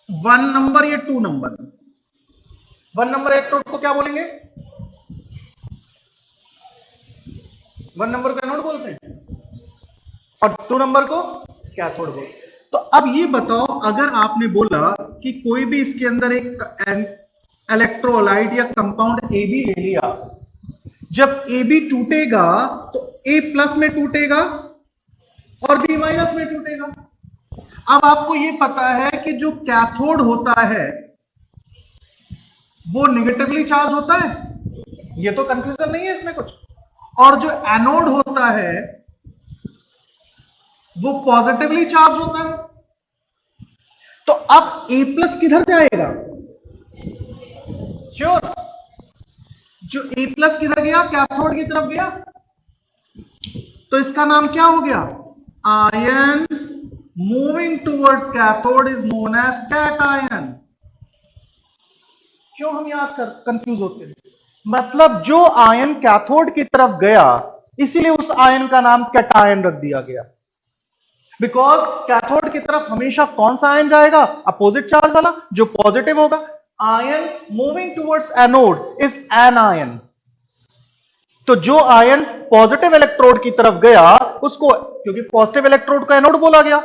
1 नंबर या 2 नंबर? 1 नंबर इलेक्ट्रोड को क्या बोलेंगे? 1 नंबर को एनोड बोलते हैं और 2 नंबर को कैथोड बोलते हैं। तो अब ये बताओ, अगर आपने बोला कि कोई भी इसके अंदर एक इलेक्ट्रोलाइट या कंपाउंड ए बी ले लिया, जब ए बी टूटेगा तो ए प्लस में टूटेगा और बी माइनस में टूटेगा। अब आपको ये पता है कि जो कैथोड होता है वो नेगेटिवली चार्ज होता है, ये तो कंफ्यूजन नहीं है इसमें कुछ, और जो एनोड होता है वो पॉजिटिवली चार्ज होता है। तो अब ए प्लस किधर जाएगा? श्योर? जो ए प्लस किधर गया? कैथोड की तरफ गया। तो इसका नाम क्या हो गया? Ion moving towards cathode is known as cation. क्यों हम यहां कंफ्यूज होते हैं? मतलब जो आयन कैथोड की तरफ गया, इसीलिए उस आयन का नाम कैटायन रख दिया गया। बिकॉज कैथोड की तरफ हमेशा कौन सा आयन जाएगा? अपोजिट चार्ज वाला, जो पॉजिटिव होगा। Ion moving towards anode is an ion. तो जो आयन पॉजिटिव इलेक्ट्रोड की तरफ गया उसको, क्योंकि पॉजिटिव इलेक्ट्रोड को एनोड बोला गया,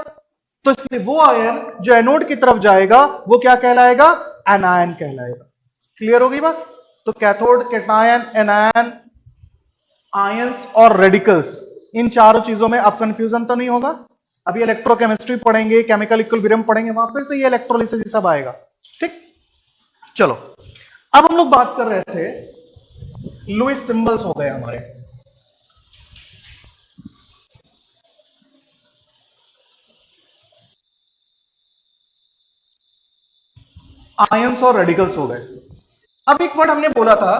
तो इसलिए वो आयन जो एनोड की तरफ जाएगा वो क्या कहलाएगा? एनायन कहलाएगा। क्लियर हो गई बात? तो कैथोड, कैटायन, एनायन, आयंस और रेडिकल्स, इन चारों चीजों में अब कंफ्यूजन तो नहीं होगा। अभी इलेक्ट्रोकेमिस्ट्री पढ़ेंगे, केमिकल इक्विलिब्रियम पढ़ेंगे, वहां फिर से ये इलेक्ट्रोलिसिस सब आएगा। ठीक, चलो अब हम लोग बात कर रहे थे, लुईस सिंबल्स हो गए हमारे। आयंस और रेडिकल्स हो गए। अब एक वर्ड हमने बोला था,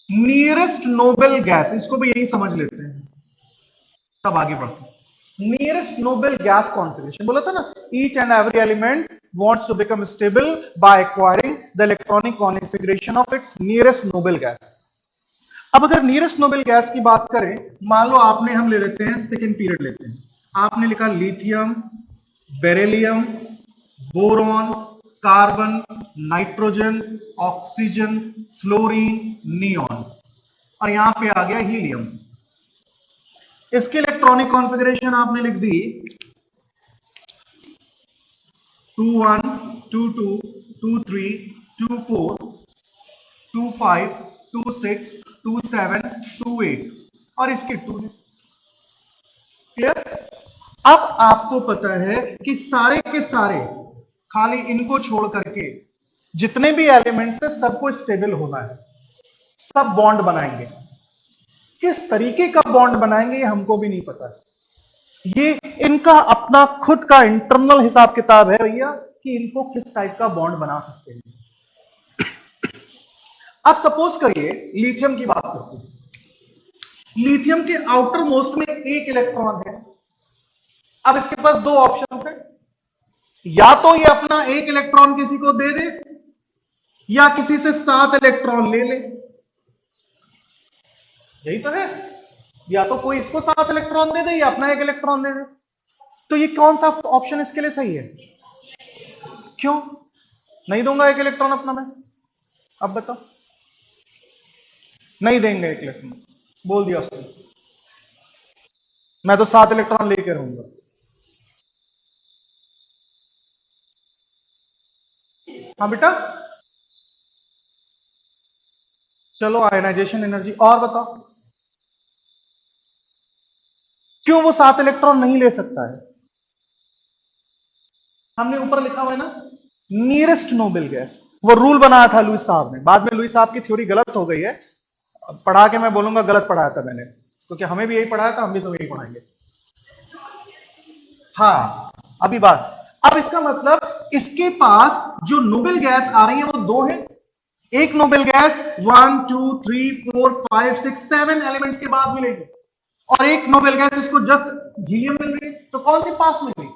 नियरेस्ट नोबेल गैस, इसको भी यही समझ लेते हैं तब आगे बढ़ते हैं। नियरेस्ट नोबेल गैस कॉन्फिगरेशन बोला था ना, each and every element wants to become stable by acquiring the electronic configuration of its nearest noble gas। अब अगर नियरेस्ट नोबेल गैस की बात करें, मान लो आपने, हम ले लेते हैं सेकेंड पीरियड लेते हैं, आपने लिखा lithium, beryllium, boron, carbon, nitrogen, oxygen, fluorine, neon, और यहां पे आ गया हीलियम। इसकी इलेक्ट्रॉनिक कॉन्फ़िगरेशन आपने लिख दी 21, 22, 23, 24, 25, 26, 27, 28 और इसके 2 है। क्लियर? अब आपको पता है कि सारे के सारे, खाली इनको छोड़ करके जितने भी एलिमेंट्स है सबको स्टेबल होना है, सब बॉन्ड बनाएंगे। किस तरीके का बॉन्ड बनाएंगे ये हमको भी नहीं पता है, ये इनका अपना खुद का इंटरनल हिसाब किताब है भैया कि इनको किस टाइप का बॉन्ड बना सकते हैं। अब सपोज करिए लिथियम की बात करते हैं, लिथियम के आउटर मोस्ट में एक इलेक्ट्रॉन है। अब इसके पास दो ऑप्शन है, या तो ये अपना एक इलेक्ट्रॉन किसी को दे दे या किसी से 7 इलेक्ट्रॉन ले ले। यही तो है, या तो कोई इसको 7 इलेक्ट्रॉन दे दे या अपना एक इलेक्ट्रॉन दे दे। तो ये कौन सा ऑप्शन इसके लिए सही है? क्यों नहीं दूंगा एक इलेक्ट्रॉन अपना मैं? अब बताओ। नहीं देंगे एक इलेक्ट्रॉन, बोल दिया उसने, मैं तो 7 इलेक्ट्रॉन लेके रहूंगा। हाँ बेटा, चलो आयनाइजेशन एनर्जी। और बताओ क्यों वो 7 इलेक्ट्रॉन नहीं ले सकता है? हमने ऊपर लिखा हुआ है ना, नियरेस्ट नोबेल गैस, वो रूल बनाया था लुईस साहब ने। बाद में लुईस साहब की थ्योरी गलत हो गई है, पढ़ा के मैं बोलूंगा गलत पढ़ाया था मैंने, क्योंकि हमें भी यही पढ़ाया था, हम भी तो यही पढ़ाएंगे। हाँ, अभी बात, अब इसका मतलब इसके पास जो नोबेल गैस आ रही है वो 2 है। एक नोबेल गैस 1, 2, 3, 4, 5, 6, 7 एलिमेंट्स के बाद मिलेगी, और एक नोबेल गैस इसको जस्ट हीलियम मिल रही है। तो कौन सी पास में गई?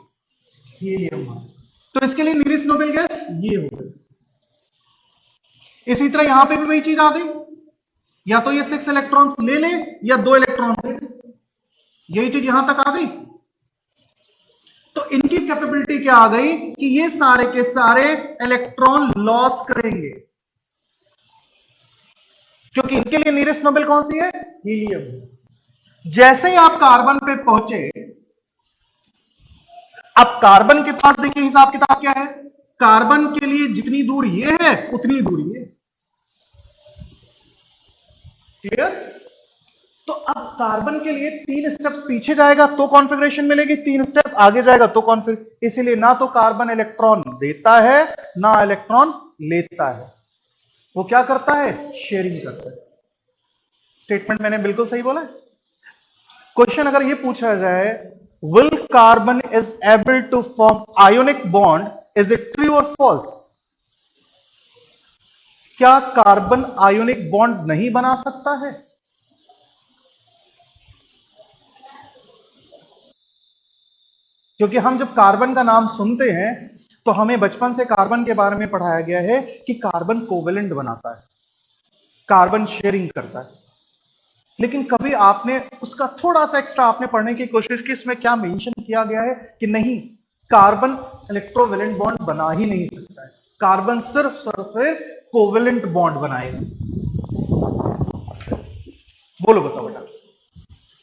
हीलियम। तो इसके लिए नियरेस्ट नोबेल गैस ये हो गई। इसी तरह यहां पे भी वही चीज आ गई, या तो ये 6 इलेक्ट्रॉन्स ले ले या 2 इलेक्ट्रॉन ले ले, यही चीज यहां तक आ गई। तो इनकी कैपेबिलिटी क्या आ गई कि ये सारे के सारे इलेक्ट्रॉन लॉस करेंगे, क्योंकि इनके लिए नियरेस्ट नोबेल कौन सी है? हीलियम। जैसे ही आप कार्बन पे पहुंचे, अब कार्बन के पास देखिए हिसाब किताब क्या है, कार्बन के लिए जितनी दूर ये है उतनी दूर ये। क्लियर? तो अब कार्बन के लिए 3 स्टेप पीछे जाएगा तो कॉन्फ़िगरेशन मिलेगी, 3 स्टेप आगे जाएगा तो कॉन्फ़िगरेशन। इसीलिए ना तो कार्बन इलेक्ट्रॉन देता है ना इलेक्ट्रॉन लेता है, वो क्या करता है? शेयरिंग करता है। स्टेटमेंट मैंने बिल्कुल सही बोला है। क्वेश्चन अगर ये पूछा जाए, will carbon is able to form ionic bond, is it true or false? क्या कार्बन आयोनिक बॉन्ड नहीं बना सकता है? क्योंकि हम जब कार्बन का नाम सुनते हैं तो हमें बचपन से कार्बन के बारे में पढ़ाया गया है कि कार्बन कोवेलेंट बनाता है, कार्बन शेयरिंग करता है, लेकिन कभी आपने उसका थोड़ा सा एक्स्ट्रा आपने पढ़ने की कोशिश की, इसमें क्या मेंशन किया गया है कि नहीं, कार्बन इलेक्ट्रोवेलेंट बॉन्ड बना ही नहीं सकता है। कार्बन सिर्फ कोवेलेंट बॉन्ड बनाएगा? बोलो बताओ बेटा,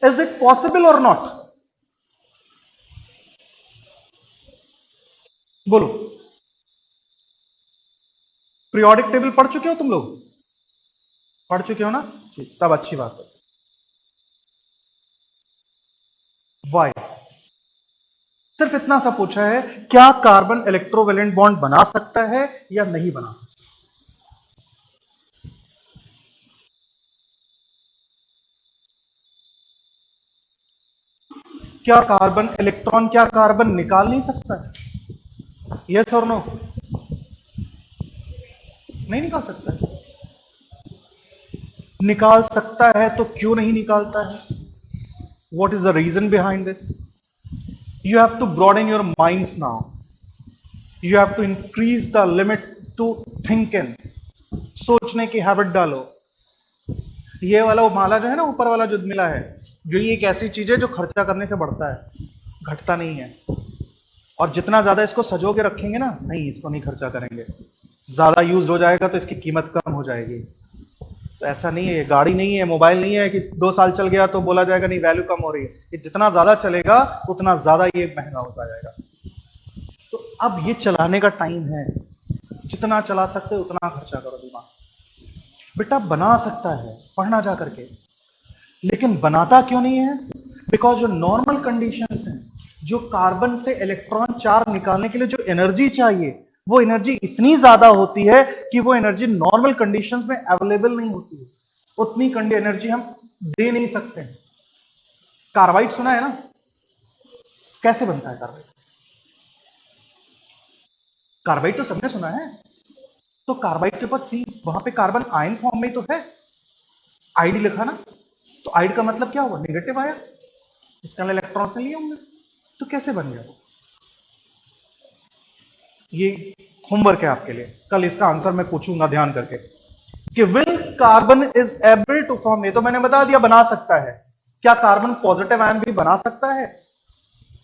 इज इट पॉसिबल और नॉट? बोलो। पीरियोडिक टेबल पढ़ चुके हो तुम लोग? पढ़ चुके हो ना? तब अच्छी बात है। वाई? सिर्फ इतना सा पूछा है, क्या कार्बन इलेक्ट्रोवेलेंट बॉन्ड बना सकता है या नहीं बना सकता? क्या कार्बन इलेक्ट्रॉन, क्या कार्बन निकाल नहीं सकता है? यस और नो? नहीं निकाल सकता है। निकाल सकता है तो क्यों नहीं निकालता है? What is the reason behind this? You have to broaden your minds now. You have to increase the limit to thinking. सोचने की हैबिट डालो। ये वाला वो माला जो है ना, ऊपर वाला जो मिला है, जो ये एक ऐसी चीज है जो खर्चा करने से बढ़ता है, घटता नहीं है। और जितना ज्यादा इसको सजो के रखेंगे ना, नहीं इसको नहीं खर्चा करेंगे, ज्यादा यूज हो जाएगा तो इसकी कीमत कम हो जाएगी। तो ऐसा नहीं है, ये गाड़ी नहीं है, मोबाइल नहीं है कि 2 साल चल गया तो बोला जाएगा नहीं वैल्यू कम हो रही है। ये जितना ज्यादा चलेगा उतना ज्यादा ये महंगा होता जाएगा। तो अब ये चलाने का टाइम है, जितना चला सकते उतना खर्चा करो दिमाग। बेटा बना सकता है, पढ़ना जा करके, लेकिन बनाता क्यों नहीं है? बिकॉज जो नॉर्मल कंडीशंस हैं, जो कार्बन से इलेक्ट्रॉन चार्ज निकालने के लिए जो एनर्जी चाहिए, वो एनर्जी इतनी ज्यादा होती है कि वो एनर्जी नॉर्मल कंडीशंस में अवेलेबल नहीं होती है। उतनी एनर्जी हम दे नहीं सकते हैं। कार्बाइड सुना है ना? कैसे बनता है कार्बाइड? कार्बाइड तो सबने सुना है। तो कार्बाइड के पास सी, वहां पे कार्बन आयन फॉर्म में तो है, आईडी लिखा ना, तो आइड का मतलब क्या हुआ? नेगेटिव आया, इसके अंदर इलेक्ट्रॉन्स लिए होंगे, तो कैसे बन गया? ये होमवर्क है आपके लिए, कल इसका आंसर मैं पूछूंगा ध्यान करके कि will carbon is able to form. ये तो मैंने बता दिया बना सकता है। क्या कार्बन पॉजिटिव आयन भी बना सकता है?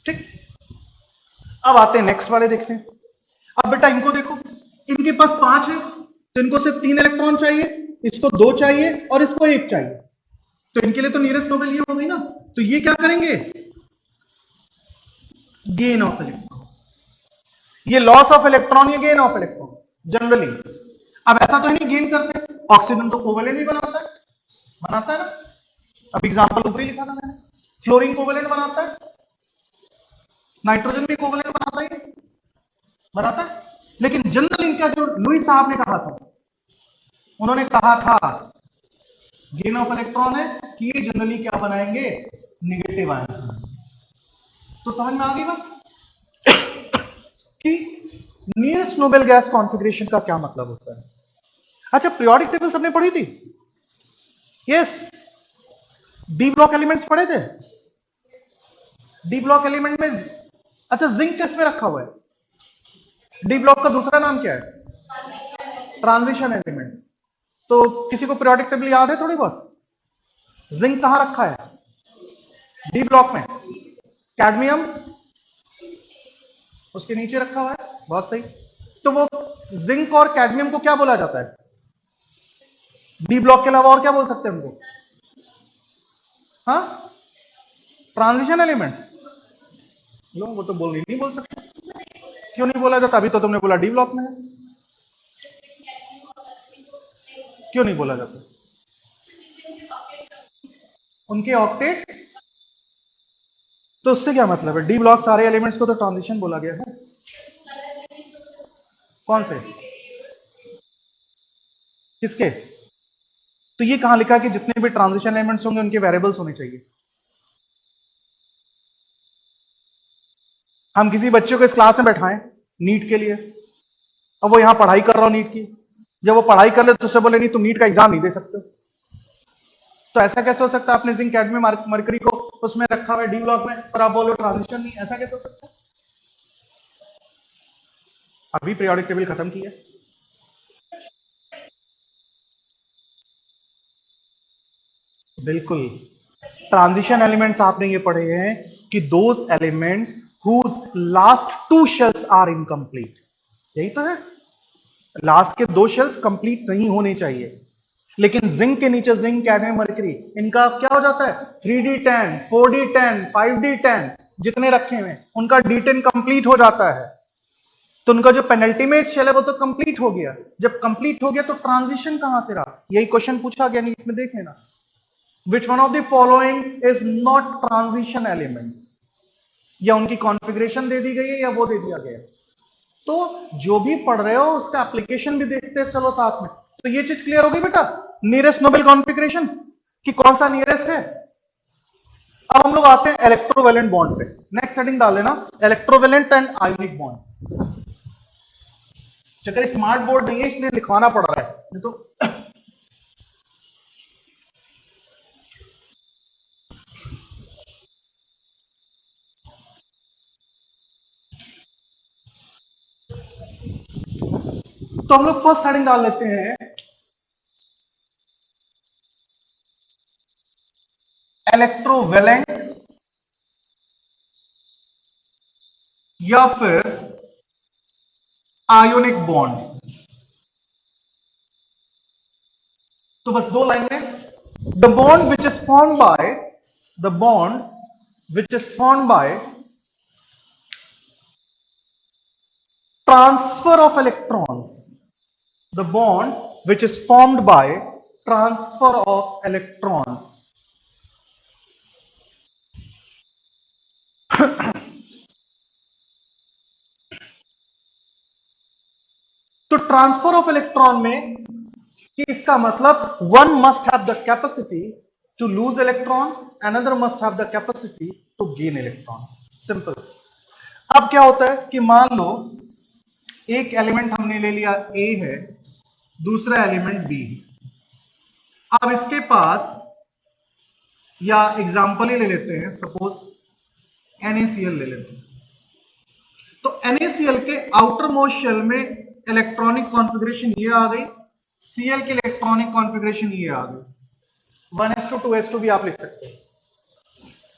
ठीक। अब आते हैं नेक्स्ट वाले, देखते हैं। अब बेटा इनको देखो, इनके पास 5 है, तो इनको सिर्फ 3 इलेक्ट्रॉन चाहिए, इसको 2 चाहिए और इसको 1 चाहिए। तो इनके लिए तो नियरेस्ट नोबेल ये हो गई ना। तो ये क्या करेंगे? Gain of electron. ये लॉस ऑफ इलेक्ट्रॉन, ये गेन ऑफ इलेक्ट्रॉन जनरली। अब ऐसा तो नहीं गेन करते, ऑक्सीजन तो कोवेलेंट भी बनाता है, बनाता है ना। अब एग्जांपल ऊपर ही लिखा था मैंने, फ्लोरीन कोवेलेंट बनाता है, नाइट्रोजन भी कोवेलेंट बनाता है, बनाता है। लेकिन जनरल इनका जो लुईस साहब ने कहा था, उन्होंने कहा था गेन ऑफ इलेक्ट्रॉन है कि ये जनरली क्या बनाएंगे? Negative ion. तो समझ में आ गई बात कि नियरेस्ट नोबेल गैस कॉन्फ़िगरेशन का क्या मतलब होता है। अच्छा, पीरियोडिक टेबल सबने पढ़ी थी? यस। डी ब्लॉक एलिमेंट्स पढ़े थे? डी ब्लॉक एलिमेंट में, अच्छा जिंक किस में रखा हुआ है? डी ब्लॉक का दूसरा नाम क्या है? Transition element. तो किसी को पीरियोडिक टेबल याद है थोड़ी बहुत? जिंक कहां रखा है? डी ब्लॉक में। कैडमियम उसके नीचे रखा हुआ है, बहुत सही। तो वो जिंक और कैडमियम को क्या बोला जाता है? डी ब्लॉक के अलावा और क्या बोल सकते हैं उनको? हाँ, ट्रांजिशन एलिमेंट। लो, वो तो नहीं बोल सकते। क्यों नहीं बोला जाता? अभी तो तुमने बोला डी ब्लॉक में है। क्यों नहीं बोला जाता? उनके ऑक्टेट। तो उससे क्या मतलब है? डी ब्लॉक सारे एलिमेंट्स को तो ट्रांजिशन बोला गया है। कौन से? किसके? तो ये कहां लिखा है कि जितने भी ट्रांजिशन एलिमेंट्स होंगे उनके वेरिएबल्स होने चाहिए? हम किसी बच्चे को इस क्लास में बैठाएं नीट के लिए, अब वो यहां पढ़ाई कर रहा हो नीट की, जब वो पढ़ाई कर ले तो उससे बोले नहीं तुम नीट का एग्जाम नहीं दे सकते। तो ऐसा कैसे हो सकता है? आपने जिंक कैडमियम मरकरी को उसमें रखा हुआ है डी ब्लॉक में, पर आप बोलो ट्रांजिशन नहीं, ऐसा कैसे हो सकता है? अभी पीरियोडिक टेबल खत्म की है। बिल्कुल। ट्रांजिशन एलिमेंट्स आपने ये पढ़े हैं कि those elements whose last 2 shells are incomplete, यही तो है। लास्ट के दो शेल्स कंप्लीट नहीं होने चाहिए, लेकिन जिंक के नीचे जिंक, कैडमियम, मरकरी, इनका क्या हो जाता है 3d10, 4d10, 5d10 जितने रखे हुए उनका d10 कंप्लीट हो जाता है। तो उनका जो पेनल्टीमेट शेल है वो तो कंप्लीट हो गया। जब कंप्लीट हो गया तो ट्रांजिशन कहां से रहा, यही क्वेश्चन पूछा गया नीट में, देख लेना। Which one of the following is not transition element, या उनकी कॉन्फ़िगरेशन दे दी गई है या वो दे दिया गया है। तो जो भी पढ़ रहे हो उसका एप्लीकेशन भी देखते हैं चलो साथ में। तो ये चीज क्लियर होगी बेटा, नियरेस्ट नोबेल कॉन्फ़िगरेशन कि कौन सा नियरेस्ट है। अब हम लोग आते हैं इलेक्ट्रोवेलेंट बॉन्ड पे। नेक्स्ट हेडिंग डाल लेना, इलेक्ट्रोवेलेंट एंड आयोनिक बॉन्ड। चक्कर स्मार्ट बोर्ड नहीं है इसलिए लिखवाना पड़ रहा है, नहीं तो तो हम लोग फर्स्ट हेडिंग डाल लेते हैं, इलेक्ट्रोवेलेंट या फिर आयोनिक बॉन्ड। तो बस दो लाइन में, the bond which is form by, the bond which is form by transfer of electrons, the bond which is formed by transfer of electrons। तो ट्रांसफर ऑफ इलेक्ट्रॉन में कि इसका मतलब one must have the capacity to lose electron, another must have the capacity to gain electron, simple. अब क्या होता है कि मान लो एक एलिमेंट हमने ले लिया ए है, दूसरा एलिमेंट बी है। अब इसके पास, या एग्जांपल ही ले लेते हैं, सपोज NaCl ले लेते हैं। तो NaCl के आउटर मोस्ट शेल में इलेक्ट्रॉनिक कॉन्फ़िगरेशन ये आ गई, Cl की इलेक्ट्रॉनिक कॉन्फ़िगरेशन ये आ गई। 1s2 2s2 भी आप लिख सकते हैं।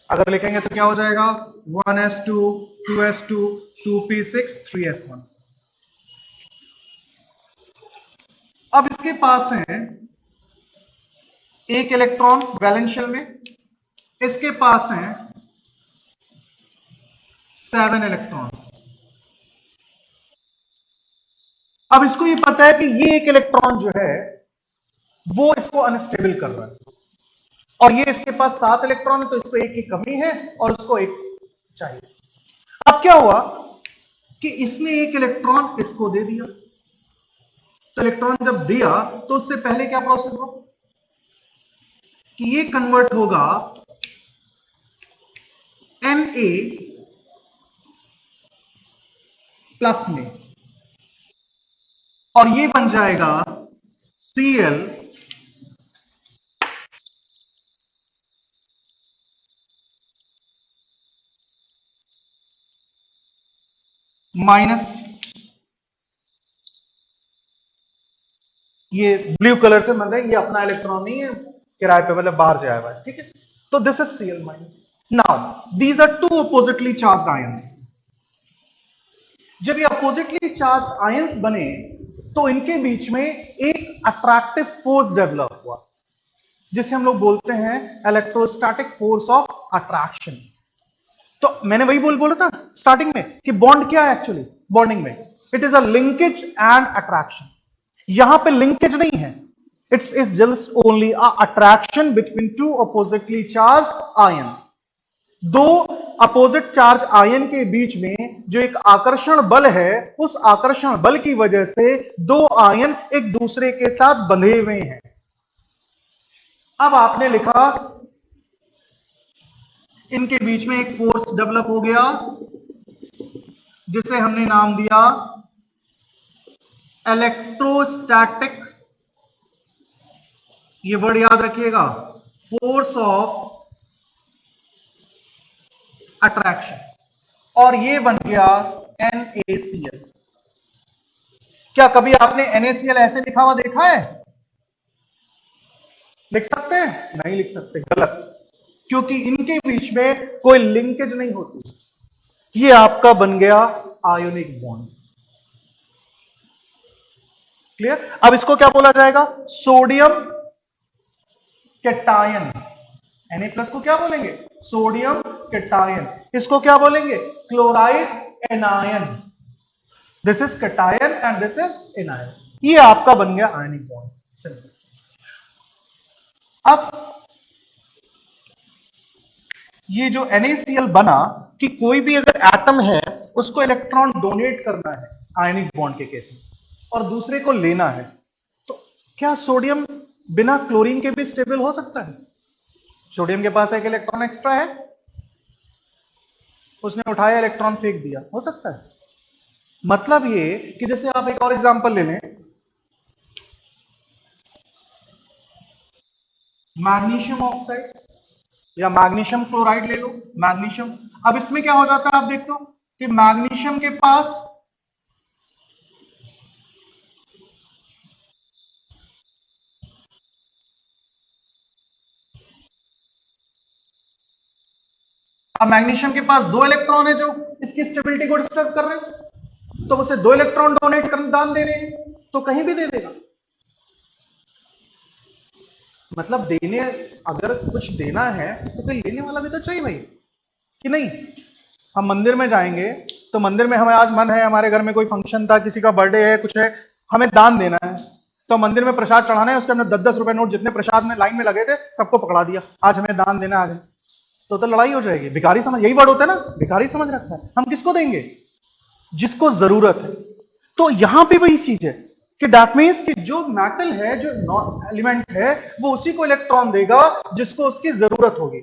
अगर लिखेंगे तो क्या हो जाएगा 1s2 2s2 2p6 3s1। अब इसके पास है एक इलेक्ट्रॉन वैलेंस शेल में, इसके पास है 7 इलेक्ट्रॉन्स। अब इसको ये पता है कि ये एक इलेक्ट्रॉन जो है वो इसको अनस्टेबल कर रहा है, और ये इसके पास 7 इलेक्ट्रॉन है, तो इसको एक की कमी है और उसको एक चाहिए। अब क्या हुआ कि इसने एक इलेक्ट्रॉन इसको दे दिया, तो इलेक्ट्रॉन जब दिया तो उससे पहले क्या प्रोसेस हो कि ये कन्वर्ट होगा Na प्लस में, और ये बन जाएगा Cl माइनस, ये ब्लू कलर से मतलब ये अपना इलेक्ट्रॉन नहीं है, किराए पे मतलब बाहर से आया हुआ है, ठीक है। तो this is Cl minus. Now these are two oppositely charged ions. जब ये अपोजिटली चार्ज्ड आयंस बने तो इनके बीच में एक अट्रैक्टिव फोर्स डेवलप हुआ, जिसे हम लोग बोलते हैं इलेक्ट्रोस्टैटिक फोर्स ऑफ अट्रैक्शन। तो मैंने वही बोला था स्टार्टिंग में कि बॉन्ड क्या है एक्चुअली बॉन्डिंग में, it is a linkage and attraction. यहां पे लिंकेज नहीं है, it's just only a attraction between two oppositely charged ion. दो अपोजिट चार्ज आयन के बीच में जो एक आकर्षण बल है, उस आकर्षण बल की वजह से दो आयन एक दूसरे के साथ बंधे हुए हैं। अब आपने लिखा इनके बीच में एक फोर्स डेवलप हो गया जिसे हमने नाम दिया इलेक्ट्रोस्टैटिक, ये वर्ड याद रखिएगा, फोर्स ऑफ अट्रैक्शन, और ये बन गया NaCl। क्या कभी आपने NaCl ऐसे लिखा हुआ देखा है? लिख सकते हैं? नहीं लिख सकते, गलत, क्योंकि इनके बीच में कोई लिंकेज नहीं होती। ये आपका बन गया आयोनिक बॉन्ड। क्लियर? अब इसको क्या बोला जाएगा? Sodium cation. Na+ को क्या बोलेंगे? Sodium cation. इसको क्या बोलेंगे? Chloride anion. This is cation and this is anion. ये आपका बन गया आयनिक बॉन्ड। सिंपल। अब ये जो NaCl बना कि कोई भी अगर एटम है उसको इलेक्ट्रॉन डोनेट करना है आयनिक बॉन्ड के केस में और दूसरे को लेना है, तो क्या सोडियम बिना क्लोरीन के भी स्टेबल हो सकता है? सोडियम के पास एक इलेक्ट्रॉन एक्स्ट्रा है, उसने उठाया इलेक्ट्रॉन फेंक दिया, हो सकता है? मतलब ये कि जैसे आप एक और एग्जांपल ले लें, मैग्नीशियम ऑक्साइड या मैग्नीशियम क्लोराइड ले लो, मैग्नीशियम। अब इसमें क्या हो जाता है आप देखते हो कि मैग्नीशियम के पास अब मैग्नीशियम के पास 2 इलेक्ट्रॉन है जो इसकी स्टेबिलिटी को डिस्टर्ब कर रहे हैं, तो उसे 2 इलेक्ट्रॉन डोनेट कर दान दे रहे हैं, तो कहीं भी दे देगा। मतलब देने, अगर कुछ देना है तो कोई लेने वाला भी तो चाहिए भाई, कि नहीं? हम मंदिर में जाएंगे तो मंदिर में हमें आज मन है, हमारे घर में कोई फंक्शन था, किसी का बर्थडे है, कुछ है, हमें दान देना है, तो मंदिर में प्रसाद चढ़ाना है, उसके अंदर 10-10 रुपए नोट जितने प्रसाद में लाइन में लगे थे सबको पकड़ा दिया, आज हमें दान देना है, आज तो लड़ाई हो जाएगी। भिखारी समझ, यही वर्ड होता है ना, भिखारी समझ रखा है। हम किसको देंगे? जिसको जरूरत है। तो यहां पे वही चीज है कि दैट मींस कि जो मेटल है, जो एलिमेंट है, वो उसी को इलेक्ट्रॉन देगा जिसको उसकी जरूरत होगी।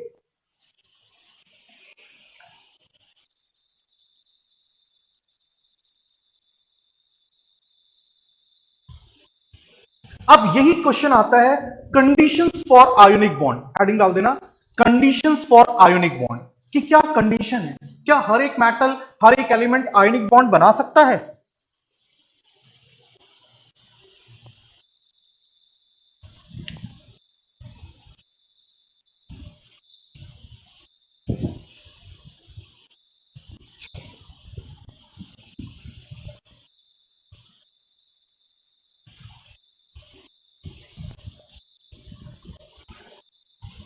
अब यही क्वेश्चन आता है conditions for ionic bond. Heading डाल देना, कंडीशंस फॉर आयोनिक बॉन्ड, कि क्या कंडीशन है, क्या हर एक मेटल, हर एक एलिमेंट आयोनिक बॉन्ड बना सकता है?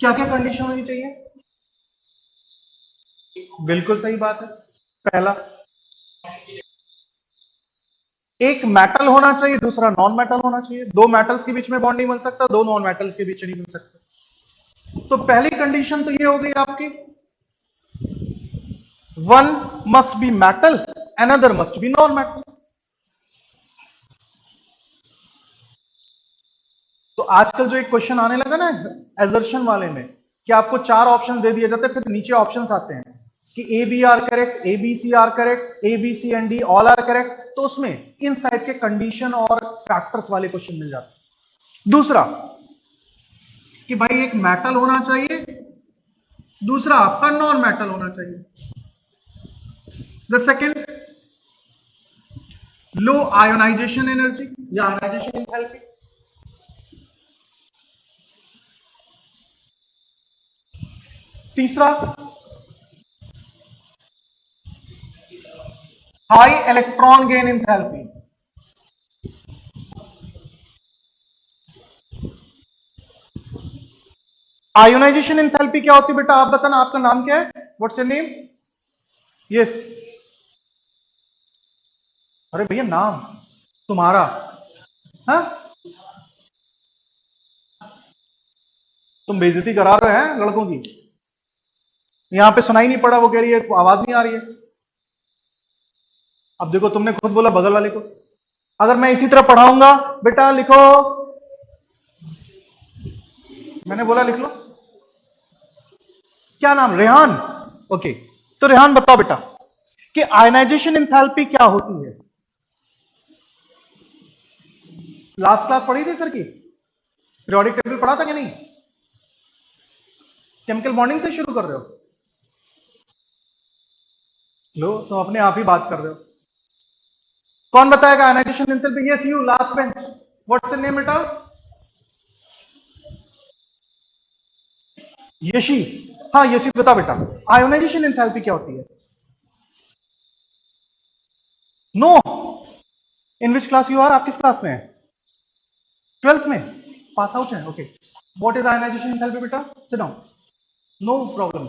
क्या क्या कंडीशन होनी चाहिए? बिल्कुल सही बात है। पहला, एक मेटल होना चाहिए, दूसरा नॉन मेटल होना चाहिए। दो मेटल्स के बीच में बॉन्ड नहीं बन सकता, दो नॉन मेटल्स के बीच नहीं बन सकता। तो पहली कंडीशन तो ये हो गई आपकी, one must be metal, another must be non metal. तो आजकल जो एक क्वेश्चन आने लगा ना एजर्शन वाले में, कि आपको 4 ऑप्शन दे दिए जाते हैं, फिर नीचे ऑप्शंस आते हैं कि A B are correct, A B C are correct, A B C and D all are correct, तो उसमें इन साइड के कंडीशन और फैक्टर्स वाले क्वेश्चन मिल जाते हैं। दूसरा कि भाई एक मेटल होना चाहिए, दूसरा आपका नॉन मेटल होना चाहिए। The second, low ionization energy या आयोनाइजेशन एंथैल्पी। तीसरा, high electron gain enthalpy. Ionization enthalpy क्या होती है बेटा, आप बताना, आपका नाम क्या है, व्हाट्स योर नेम? यस। अरे भैया नाम तुम्हारा? हाँ, तुम बेइज्जती करा रहे हैं लड़कों की। यहां पे सुनाई नहीं पड़ा, वो कह रही है आवाज नहीं आ रही है। अब देखो, तुमने खुद बोला बगल वाले को। अगर मैं इसी तरह पढ़ाऊंगा, बेटा लिखो, मैंने बोला लिख लो। क्या नाम? रेहान। ओके, तो रेहान बताओ बेटा कि आयनाइजेशन एंथैल्पी क्या होती है? लास्ट क्लास पढ़ी थी सर की, पीरियोडिक टेबल पढ़ा था कि नहीं? केमिकल बॉन्डिंग से शुरू कर रहे हो? लो, तो अपने आप ही बात कर रहे हो। कौन बताएगा ionization enthalpy? Yes you, last bench. What's your name बेटा? यशी। हाँ यशी, बता बेटा, आयोनाइजेशन एंथैल्पी क्या होती है? No. In which class you are? आप किस क्लास में है? ट्वेल्थ में पास आउट है, okay. What is ionization enthalpy बेटा? Sit down, no problem.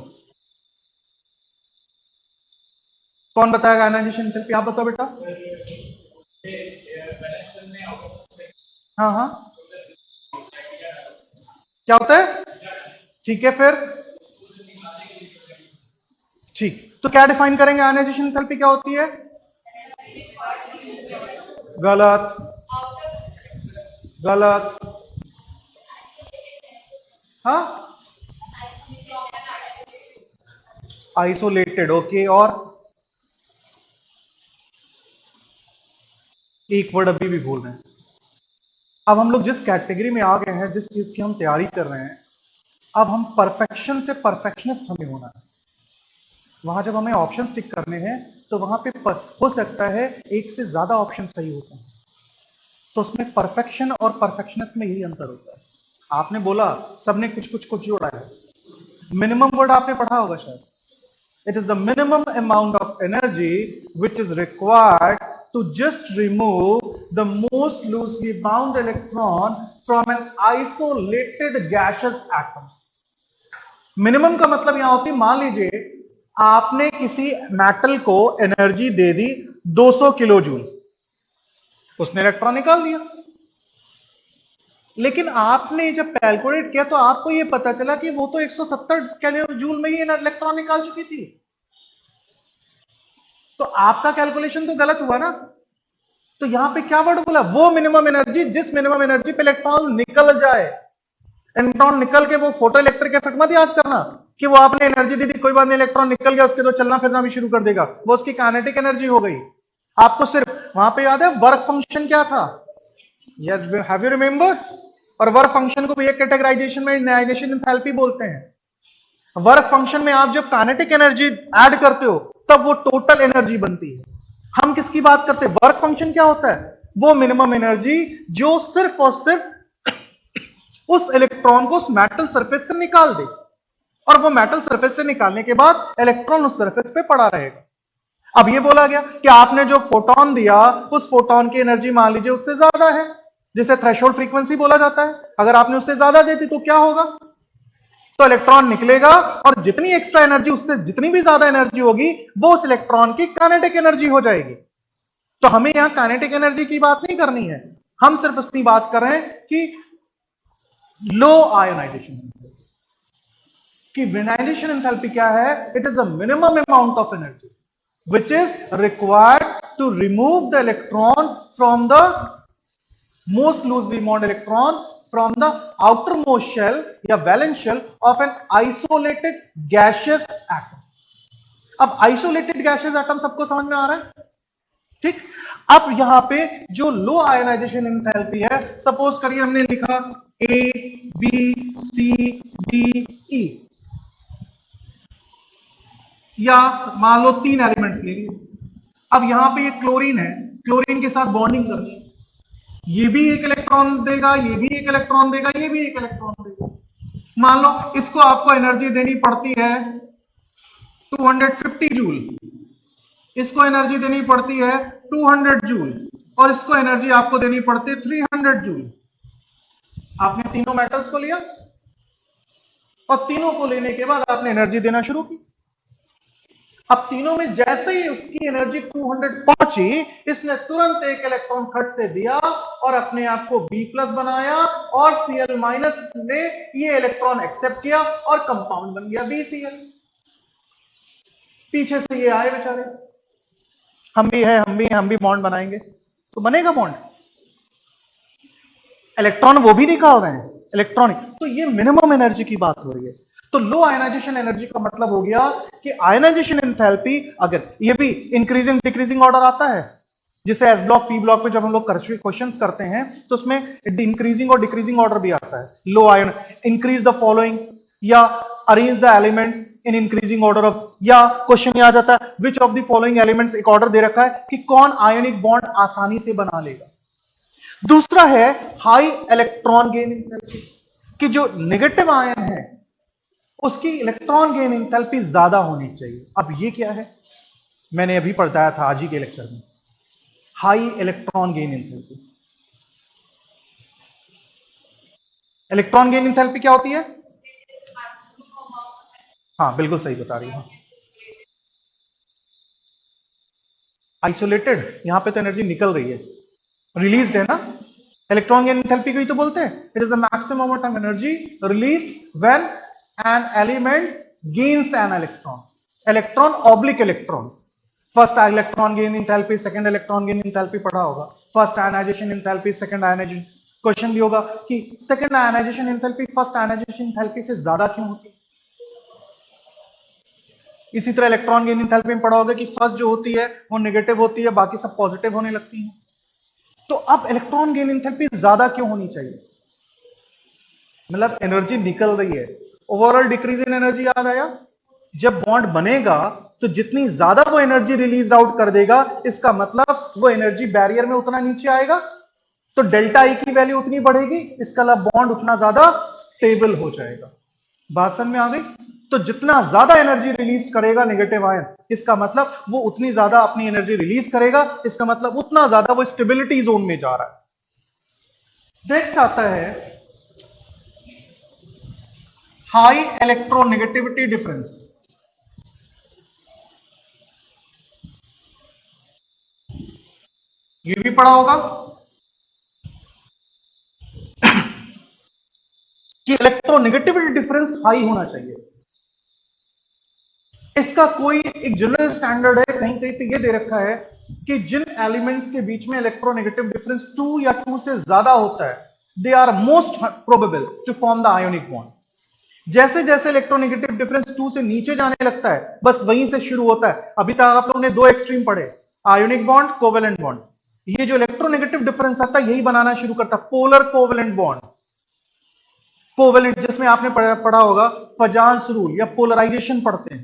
कौन बताएगा आयनाइजेशन एंथैल्पी? आप बताओ बेटा। हाँ हाँ, क्या होता है? ठीक है, फिर ठीक, तो क्या डिफाइन करेंगे आयनाइजेशन एंथैल्पी क्या होती है? गलत, गलत। हाँ, आइसोलेटेड, ओके। और एक वर्ड अभी भी भूल रहे हैं। अब हम लोग जिस कैटेगरी में आ गए हैं, जिस चीज की हम तैयारी कर रहे हैं, अब हम परफेक्शन से परफेक्शनिस्ट हमें होना है। वहां जब हमें ऑप्शन टिक करने हैं तो वहां पे हो सकता है एक से ज्यादा ऑप्शन सही होते हैं, तो उसमें परफेक्शन और परफेक्शनिस्ट में यही अंतर होता है। आपने बोला, सबने कुछ कुछ कुछ जोड़ा है। मिनिमम वर्ड आपने पढ़ा होगा शायद। It is the minimum amount of energy which is required to just remove the most loosely bound electron from an isolated gaseous atom. Minimum का मतलब यहां होती है, मान लीजिए आपने किसी मेटल को एनर्जी दे दी 200 किलो जूल, उसने इलेक्ट्रॉन निकाल दिया। लेकिन आपने जब कैलकुलेट किया तो आपको यह पता चला कि वो तो 170 किलो जूल में ही इलेक्ट्रॉन निकाल चुकी थी, तो आपका कैलकुलेशन तो गलत हुआ ना। तो यहां पे क्या वर्ड बोला? वो मिनिमम एनर्जी जिस मिनिमम एनर्जी पे इलेक्ट्रॉन निकल जाए। इलेक्ट्रॉन निकल के वो फोटो इलेक्ट्रिक इफेक्ट मत याद करना कि वो आपने एनर्जी दी थी, कोई बात नहीं, इलेक्ट्रॉन निकल गया, उसके तो चलना फिरना भी शुरू कर देगा, वो उसकी काइनेटिक एनर्जी हो गई। आपको सिर्फ वहां पे याद है वर्क फंक्शन क्या था? Have you remember? और वर्क फंक्शन को भी एक कैटेगराइजेशन में आयनाइजेशन एंथैल्पी बोलते हैं। वर्क फंक्शन में आप जब काइनेटिक एनर्जी ऐड करते हो तब वो टोटल एनर्जी बनती है। हम किसकी बात करते हैं? वर्क फंक्शन क्या होता है? वो मिनिमम एनर्जी जो सिर्फ और सिर्फ उस इलेक्ट्रॉन को उस मेटल सरफेस से निकाल दे, और वो मेटल सरफेस से निकालने के बाद इलेक्ट्रॉन उस सरफेस पे पड़ा रहेगा। अब ये बोला गया कि आपने जो फोटोन दिया उस फोटोन की एनर्जी मान लीजिए उससे ज्यादा है, जिसे थ्रेशोल्ड फ्रीक्वेंसी बोला जाता है। अगर आपने उससे ज्यादा दे दी तो क्या होगा? तो इलेक्ट्रॉन निकलेगा, और जितनी एक्स्ट्रा एनर्जी, उससे जितनी भी ज्यादा एनर्जी होगी वो उस इलेक्ट्रॉन की काइनेटिक एनर्जी हो जाएगी। तो हमें यहां काइनेटिक एनर्जी की बात नहीं करनी है, हम सिर्फ इतनी बात कर रहे हैं कि लो आयोनाइजेशन कि विनाइलेशन एंथैल्पी क्या है? It is the minimum amount of energy which is required to remove the electron from the most loosely bound electron from the outermost shell या valence shell of an isolated gaseous atom. अब isolated gaseous atom सबको समझ में आ रहा है? ठीक। अब यहां पे जो लो आयोनाइजेशन एंथैल्पी है, सपोज करिए हमने लिखा A B C D E, या मान लो 3 एलिमेंट्स ले लिए। अब यहां पे ये क्लोरीन है, क्लोरीन के साथ बॉन्डिंग करनी है, ये भी एक इलेक्ट्रॉन देगा, ये भी एक इलेक्ट्रॉन देगा, ये भी एक इलेक्ट्रॉन देगा। मान लो इसको आपको एनर्जी देनी पड़ती है 250 जूल, इसको एनर्जी देनी पड़ती है 200 जूल, और इसको एनर्जी आपको देनी पड़ती है 300 जूल। आपने तीनों मेटल्स को लिया और तीनों को लेने के बाद आपने एनर्जी देना शुरू की। अब तीनों में जैसे ही उसकी एनर्जी 200 पहुंची, इसने तुरंत एक इलेक्ट्रॉन खट से दिया और अपने आप को B+ बनाया, और Cl- ने ये इलेक्ट्रॉन एक्सेप्ट किया और कंपाउंड बन गया BCl। पीछे से ये आए बेचारे, हम भी है, हम भी बॉन्ड बनाएंगे, तो बनेगा बॉन्ड। इलेक्ट्रॉन वो भी निकाल रहे हैं इलेक्ट्रॉनिक, तो ये मिनिमम एनर्जी की बात हो रही है। तो लो आयनाइजेशन एनर्जी का मतलब हो गया कि आयनाइजेशन एंथैल्पी, अगर ये भी इंक्रीजिंग डिक्रीजिंग ऑर्डर आता है, जिसे एस ब्लॉक पी ब्लॉक में जब हम लोग क्वेश्चन करते हैं तो उसमें इंक्रीजिंग और डिक्रीजिंग ऑर्डर भी आता है। लो आयन इंक्रीज द फॉलोइंग, या arrange the elements in increasing order of, या क्वेश्चन आ जाता है which of the following elements, एक ऑर्डर दे रखा है कि कौन आयनिक बॉन्ड आसानी से बना लेगा। दूसरा है हाई इलेक्ट्रॉन गेन एंथैल्पी, कि जो नेगेटिव आयन है उसकी इलेक्ट्रॉन गेन एंथैल्पी ज्यादा होनी चाहिए। अब ये क्या है? मैंने अभी पढ़ाया था आज ही के लेक्चर में, high electron gain enthalpy. Electron gain enthalpy क्या होती है? हाँ बिल्कुल सही बता रही हूँ। आइसोलेटेड, यहां पे तो एनर्जी निकल रही है, रिलीज है ना। इलेक्ट्रॉन गेन इंथैल्पी को ही तो बोलते हैं, it is the maximum amount of energy release when an element gains an electron, electron oblique electron. First electron gain enthalpy, second electron gain enthalpy पढ़ा होगा, first ionization enthalpy, second ionization. Question भी होगा कि second ionization enthalpy first ionization enthalpy से ज्यादा क्यों होती है। इसी तरह इलेक्ट्रॉन गेन इंथैल्पी में पढ़ा होगा कि फर्स्ट जो होती है वो नेगेटिव होती है, बाकी सब पॉजिटिव होने लगती है। तो अब इलेक्ट्रॉन गेन इंथैल्पी ज्यादा क्यों होनी चाहिए? मतलब एनर्जी निकल रही है, ओवरऑल डिक्रीज इन एनर्जी याद आया। जब बॉन्ड बनेगा तो जितनी ज्यादा वो एनर्जी रिलीज आउट कर देगा, इसका मतलब वो एनर्जी बैरियर में उतना नीचे आएगा, तो डेल्टा ई की वैल्यू उतनी बढ़ेगी, इसका मतलब बॉन्ड उतना ज्यादा स्टेबल हो जाएगा। बात समझ में आ गई? तो जितना ज्यादा एनर्जी रिलीज करेगा नेगेटिव आयन, इसका मतलब वो उतनी ज्यादा अपनी एनर्जी रिलीज करेगा, इसका मतलब उतना ज्यादा वो स्टेबिलिटी जोन में जा रहा है। नेक्स्ट आता है हाई इलेक्ट्रोनेगेटिविटी डिफरेंस। ये भी पढ़ा होगा कि इलेक्ट्रोनेगेटिविटी डिफरेंस हाई होना चाहिए। इसका कोई एक जनरल स्टैंडर्ड है, कहीं कहीं पे ये दे रखा है कि जिन एलिमेंट्स के बीच में इलेक्ट्रोनेगेटिव डिफरेंस 2 या 2 से ज्यादा होता है, they are most probable to form the ionic bond. जैसे जैसे इलेक्ट्रोनेगेटिव डिफरेंस 2 से नीचे जाने लगता है, बस वहीं से शुरू होता है। अभी तक आप लोगों ने दो एक्सट्रीम पढ़े, आयोनिक बॉन्ड, कोवेलेंट बॉन्ड। ये जो इलेक्ट्रोनेगेटिव डिफरेंस आता है, यही बनाना शुरू करता है पोलर कोवेलेंट बॉन्ड। कोवेलेंट जिसमें आपने पढ़ा होगा फजान्स रूल या पोलराइजेशन पढ़ते हैं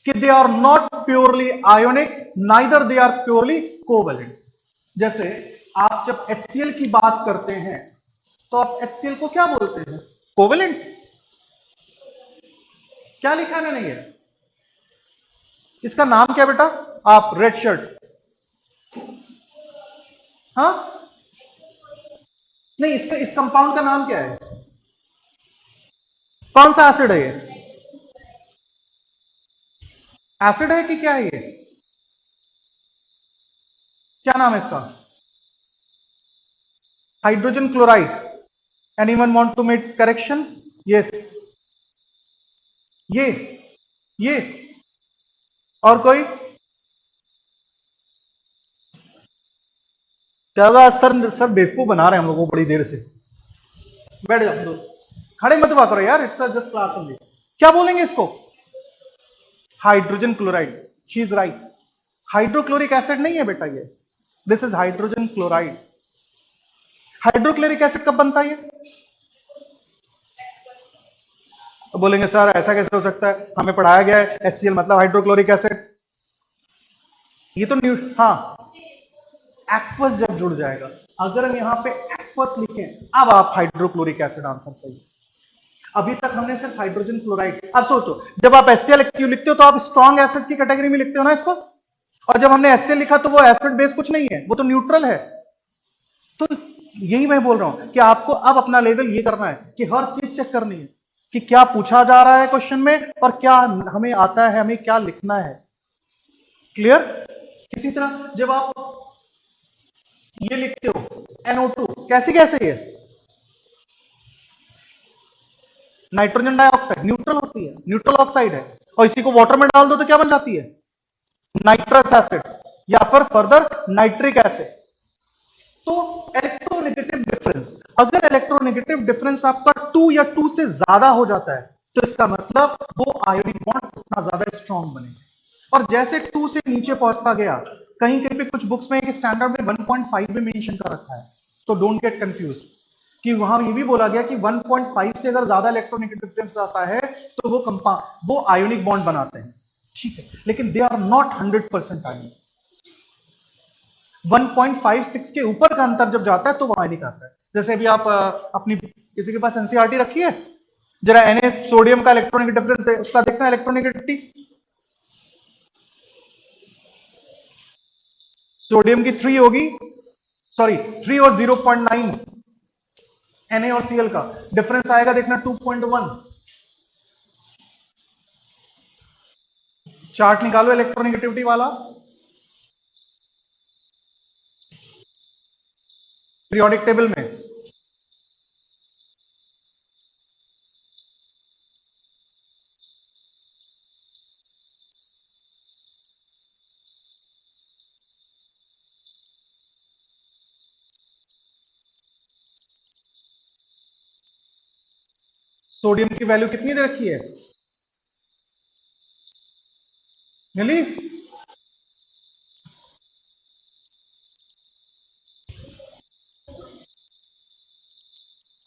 कि they are not purely ionic, neither they are purely covalent. जैसे आप जब HCl की बात करते हैं तो आप HCl को क्या बोलते हैं? कोवेलेंट। क्या लिखा है मैंने ये? इसका नाम क्या बेटा? आप रेड शर्ट। हाँ नहीं, इसका इस कंपाउंड का नाम क्या है? कौन सा एसिड है ये? एसिड है कि क्या है ये? क्या नाम है इसका? Hydrogen chloride. Anyone want to make correction? Yes. ये और कोई? क्या होगा सर? सर बेवकूफ बना रहे हैं हम लोगों को बड़ी देर से। बैठ जाओ दो, खड़े मत हुआ करो यार, इट्स जस्ट क्लास ओनली। क्या बोलेंगे इसको? Hydrogen chloride. She is right. Hydrochloric acid नहीं है बेटा ये, this is hydrogen chloride. Hydrochloric acid कब बनता है ये? तो बोलेंगे सर ऐसा कैसे हो सकता है, हमें पढ़ाया गया है HCl मतलब हाइड्रोक्लोरिक एसिड। ये तो न्यू, हाँ एक्वस जब जुड़ जाएगा, अगर हम यहां पे एक्वस लिखें, अब आप हाइड्रोक्लोरिक एसिड आंसर सही। अभी तक हमने सिर्फ हाइड्रोजन क्लोराइड। अब सोचो, जब आप HCl क्यों लिखते हो तो आप स्ट्रॉन्ग एसिड की कैटेगरी में लिखते हो ना इसको, और जब हमने HCl लिखा तो वो एसिड बेस कुछ नहीं है, वो तो न्यूट्रल है। तो यही मैं बोल रहा हूं कि आपको अब अपना लेवल ये करना है कि हर चीज चेक करनी है कि क्या पूछा जा रहा है क्वेश्चन में और क्या हमें आता है, हमें क्या लिखना है। क्लियर? इसी तरह जब आप ये लिखते हो NO2, कैसे कैसे ये नाइट्रोजन डाइऑक्साइड न्यूट्रल होती है, न्यूट्रल ऑक्साइड है, और इसी को वाटर में डाल दो तो क्या बन जाती है? नाइट्रस एसिड या फिर फर्दर नाइट्रिक एसिड। तो इलेक्ट्रोनेगेटिव डिफरेंस, अगर इलेक्ट्रोनेगेटिव डिफरेंस आपका 2 या 2 से ज्यादा हो जाता है तो इसका मतलब वो आयोनिक बॉन्ड उतना ज्यादा स्ट्रॉन्ग बनेगा। और जैसे 2 से नीचे पहुंचता गया, कहीं कहीं पे कुछ बुक्स में एक स्टैंडर्ड में 1.5 भी मेंशन कर रखा है, तो डोंट गेट कंफ्यूज कि वहां ये भी बोला गया कि 1.5 से अगर ज्यादा इलेक्ट्रोनेगेटिव डिफरेंस आता है तो वो कंपाउंड, वो आयोनिक बॉन्ड बनाते हैं, ठीक है, लेकिन दे आर नॉट 100% आयोनिक। 1.56 के ऊपर का अंतर जब जाता है तो वो आयनिक आता है। जैसे अभी आप अपनी किसी के पास एनसीईआरटी रखी है, जरा Na सोडियम का इलेक्ट्रॉनिक डिफरेंस है, उसका देखना इलेक्ट्रोनेगेटिविटी। सोडियम की 3 होगी, सॉरी 3 और 0.9, Na और Cl का डिफरेंस आएगा देखना 2.1। चार्ट निकालो इलेक्ट्रोनेगेटिविटी वाला पीरियोडिक टेबल में। सोडियम की वैल्यू कितनी दे रखी है मिली?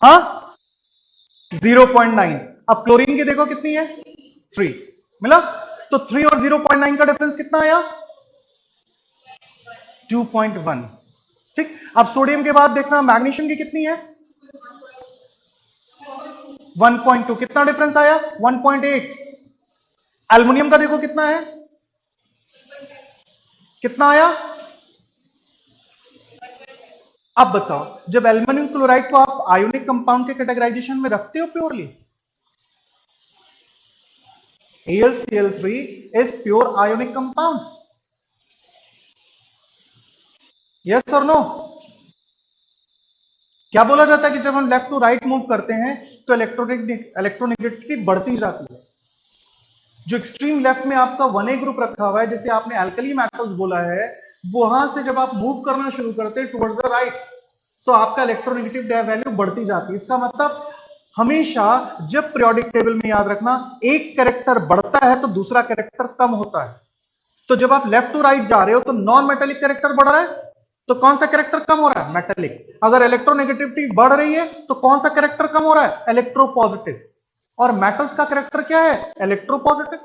हाँ 0.9। अब क्लोरीन की देखो कितनी है 3 मिला। तो 3 और 0.9 का डिफरेंस कितना आया 2.1। ठीक। अब सोडियम के बाद देखना मैग्नीशियम की कितनी है 1.2। कितना डिफरेंस आया 1.8। एल्युमिनियम का देखो कितना है कितना आया। अब बताओ जब एल्युमिनियम क्लोराइड को आप आयोनिक कंपाउंड के कैटेगराइजेशन में रखते हो purely AlCl3 is pure ionic compound, yes or no? क्या बोला जाता है कि जब हम लेफ्ट टू राइट मूव करते हैं तो इलेक्ट्रोनेगेटिविटी बढ़ती जाती है। जो एक्सट्रीम लेफ्ट में आपका 1A ग्रुप रखा हुआ है जिसे आपने अल्कली मेटल्स बोला है, वहां से जब आप मूव करना शुरू करते हैं टुवर्ड्स द राइट तो आपका इलेक्ट्रोनेगेटिव वैल्यू बढ़ती जाती है। इसका मतलब हमेशा जब पीरियोडिक टेबल में याद रखना एक कैरेक्टर बढ़ता है तो दूसरा कैरेक्टर कम होता है। तो जब आप लेफ्ट टू राइट जा रहे हो तो नॉन मेटेलिक कैरेक्टर बढ़ रहा है तो कौन सा कैरेक्टर कम हो रहा है मेटेलिक। अगर इलेक्ट्रोनेगेटिविटी बढ़ रही है तो कौन सा कैरेक्टर कम हो रहा है इलेक्ट्रोपॉजिटिव। और मेटल्स का कैरेक्टर क्या है इलेक्ट्रोपॉजिटिव।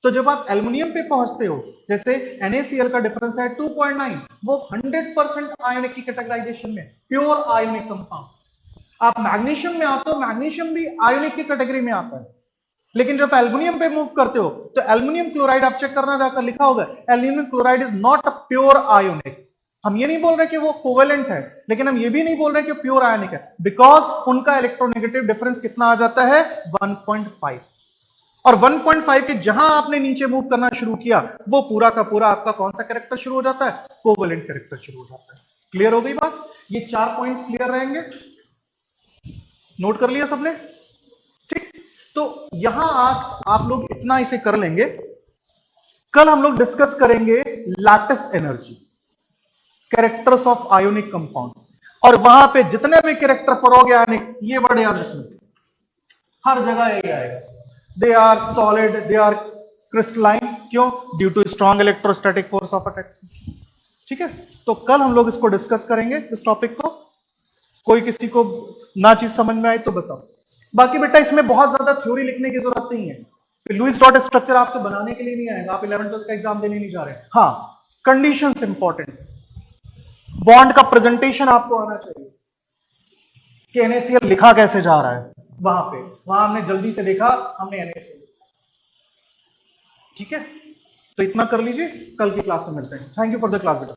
तो जब आप एल्युमिनियम पे पहुंचते हो जैसे NaCl का डिफरेंस है 2.9 वो 100% आयोनिक की कैटेगराइजेशन में प्योर आयोनिक कंपाउंड। आप मैग्नीशियम में आते हो मैग्नीशियम भी आयोनिक की कैटेगरी में आता है। लेकिन जब एल्युमिनियम पे मूव करते हो तो एल्युमिनियम क्लोराइड आप चेक करना जाकर लिखा होगा aluminium chloride is not a pure ionic. हम ये नहीं बोल रहे कि वो कोवेलेंट है लेकिन हम ये भी नहीं बोल रहे कि प्योर आयोनिक है बिकॉज उनका इलेक्ट्रोनेगेटिव डिफरेंस कितना आ जाता है 1.5। और 1.5 के जहां आपने नीचे मूव करना शुरू किया वो पूरा का पूरा आपका कौन सा कैरेक्टर शुरू हो जाता है कोवेलेंट कैरेक्टर शुरू हो जाता है। क्लियर हो गई बात? ये 4 पॉइंट्स क्लियर रहेंगे, नोट कर लिया सबने? ठीक। तो यहां आज आप लोग इतना इसे कर लेंगे। कल हम लोग डिस्कस करेंगे lattice energy characters of ionic compound और वहां पे जितने भी कैरेक्टर पढ़ोगे आयोनिक ये वर्ड याद रखना हर जगह यही आएगा। They are solid they are crystalline क्यों due to strong electrostatic force of attraction. ठीक है। तो कल हम लोग इसको डिस्कस करेंगे इस टॉपिक को। कोई किसी को ना चीज समझ में आए तो बताओ। बाकी बेटा इसमें बहुत ज्यादा थ्योरी लिखने की जरूरत नहीं है। लुईस डॉट स्ट्रक्चर आपसे बनाने के लिए नहीं आएगा। आप 11th-12th का एग्जाम देने नहीं जा रहे। हाँ कंडीशंस इंपॉर्टेंट। बॉन्ड का प्रेजेंटेशन आपको आना चाहिए कि NaCl लिखा कैसे जा रहा है। वहां हमने जल्दी से देखा हमने NaCl। ठीक है। तो इतना कर लीजिए, कल की क्लास में मिलते हैं। Thank you for the class बेटा।